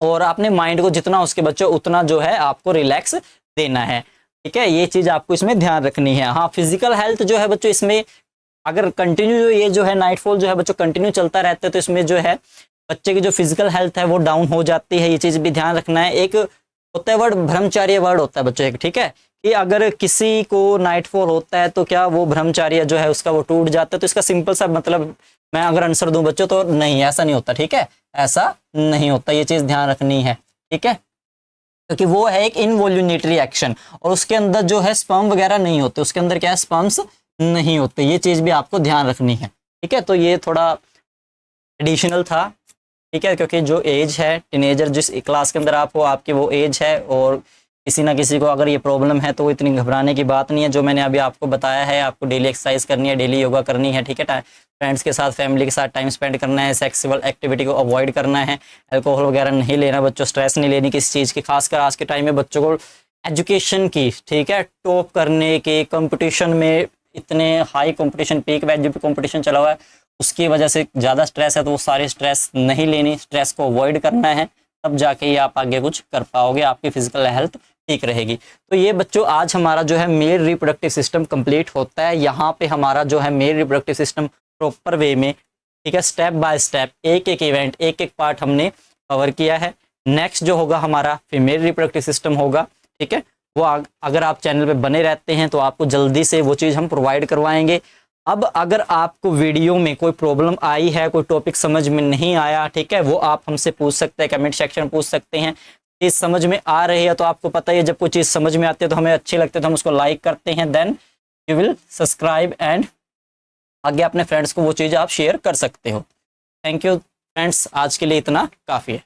और अपने माइंड को जितना उसके बच्चों उतना जो है आपको रिलैक्स देना है, ठीक है, ये चीज़ आपको इसमें ध्यान रखनी है। हाँ, फिजिकल हेल्थ जो है बच्चों, इसमें अगर कंटिन्यू जो ये जो है नाइटफॉल जो है बच्चों कंटिन्यू चलता रहता है, तो इसमें जो है बच्चे की जो फिजिकल हेल्थ है वो डाउन हो जाती है, ये चीज़ भी ध्यान रखना है। एक होता है वर्ड ब्रह्मचार्य वर्ड होता है बच्चों एक, ठीक है, कि अगर किसी को नाइटफॉल होता है तो क्या वो ब्रह्मचार्य जो है उसका वो टूट जाता है, तो इसका सिंपल सा मतलब मैं अगर आंसर दूं बच्चों, तो नहीं, ऐसा नहीं होता, ठीक है, ऐसा नहीं होता, ये चीज़ ध्यान रखनी है, ठीक है, क्योंकि वो है एक इनवॉल्यूटरी एक्शन, और उसके अंदर जो है स्पर्म वगैरह नहीं होते, उसके अंदर क्या है, स्पर्म्स नहीं होते, ये चीज़ भी आपको ध्यान रखनी है, ठीक है। तो ये थोड़ा एडिशनल था, ठीक है, क्योंकि जो एज है टीनेजर, जिस क्लास के अंदर आप हो, आपकी वो एज है, और किसी ना किसी को अगर ये प्रॉब्लम है तो वो इतनी घबराने की बात नहीं है। जो मैंने अभी आपको बताया है, आपको डेली एक्सरसाइज करनी है, डेली योगा करनी है, ठीक है, फ्रेंड्स के साथ, फैमिली के साथ टाइम स्पेंड करना है, सेक्सुअल एक्टिविटी को अवॉइड करना है, अल्कोहल वगैरह नहीं लेना बच्चों, स्ट्रेस नहीं लेनी किसी चीज़ की, खासकर आज के टाइम में बच्चों को एजुकेशन की, ठीक है, टॉप करने के कंपटीशन में, इतने हाई कंपटीशन, पीक वैल्यू पे कंपटीशन चला हुआ है, उसकी वजह से ज़्यादा स्ट्रेस है, तो वो सारे स्ट्रेस नहीं लेनी, स्ट्रेस को अवॉइड करना है, तब जाके ये आप आगे कुछ कर पाओगे, आपकी फिजिकल हेल्थ ठीक रहेगी। तो ये बच्चों आज हमारा जो है मेल रिप्रोडक्टिव सिस्टम कंप्लीट होता है। यहाँ पे हमारा जो है male reproductive system proper way में, ठीक है, स्टेप बाय स्टेप, एक एक इवेंट, एक एक पार्ट हमने कवर किया है। नेक्स्ट जो होगा हमारा फीमेल रिप्रोडक्टिव सिस्टम होगा, ठीक है, वो अगर आप चैनल पे बने रहते हैं तो आपको जल्दी से वो चीज़ हम प्रोवाइड करवाएंगे। अब अगर आपको वीडियो में कोई प्रॉब्लम आई है, कोई टॉपिक समझ में नहीं आया, ठीक है, वो आप हमसे पूछ सकते हैं, कमेंट सेक्शन में पूछ सकते हैं। चीज़ समझ में आ रही है तो आपको पता ही है, जब कोई चीज़ समझ में आती है तो हमें अच्छी लगती है तो हम उसको लाइक करते हैं, then you will subscribe and आगे अपने फ्रेंड्स को वो चीज़ आप शेयर कर सकते हो। थैंक यू फ्रेंड्स, आज के लिए इतना काफ़ी है।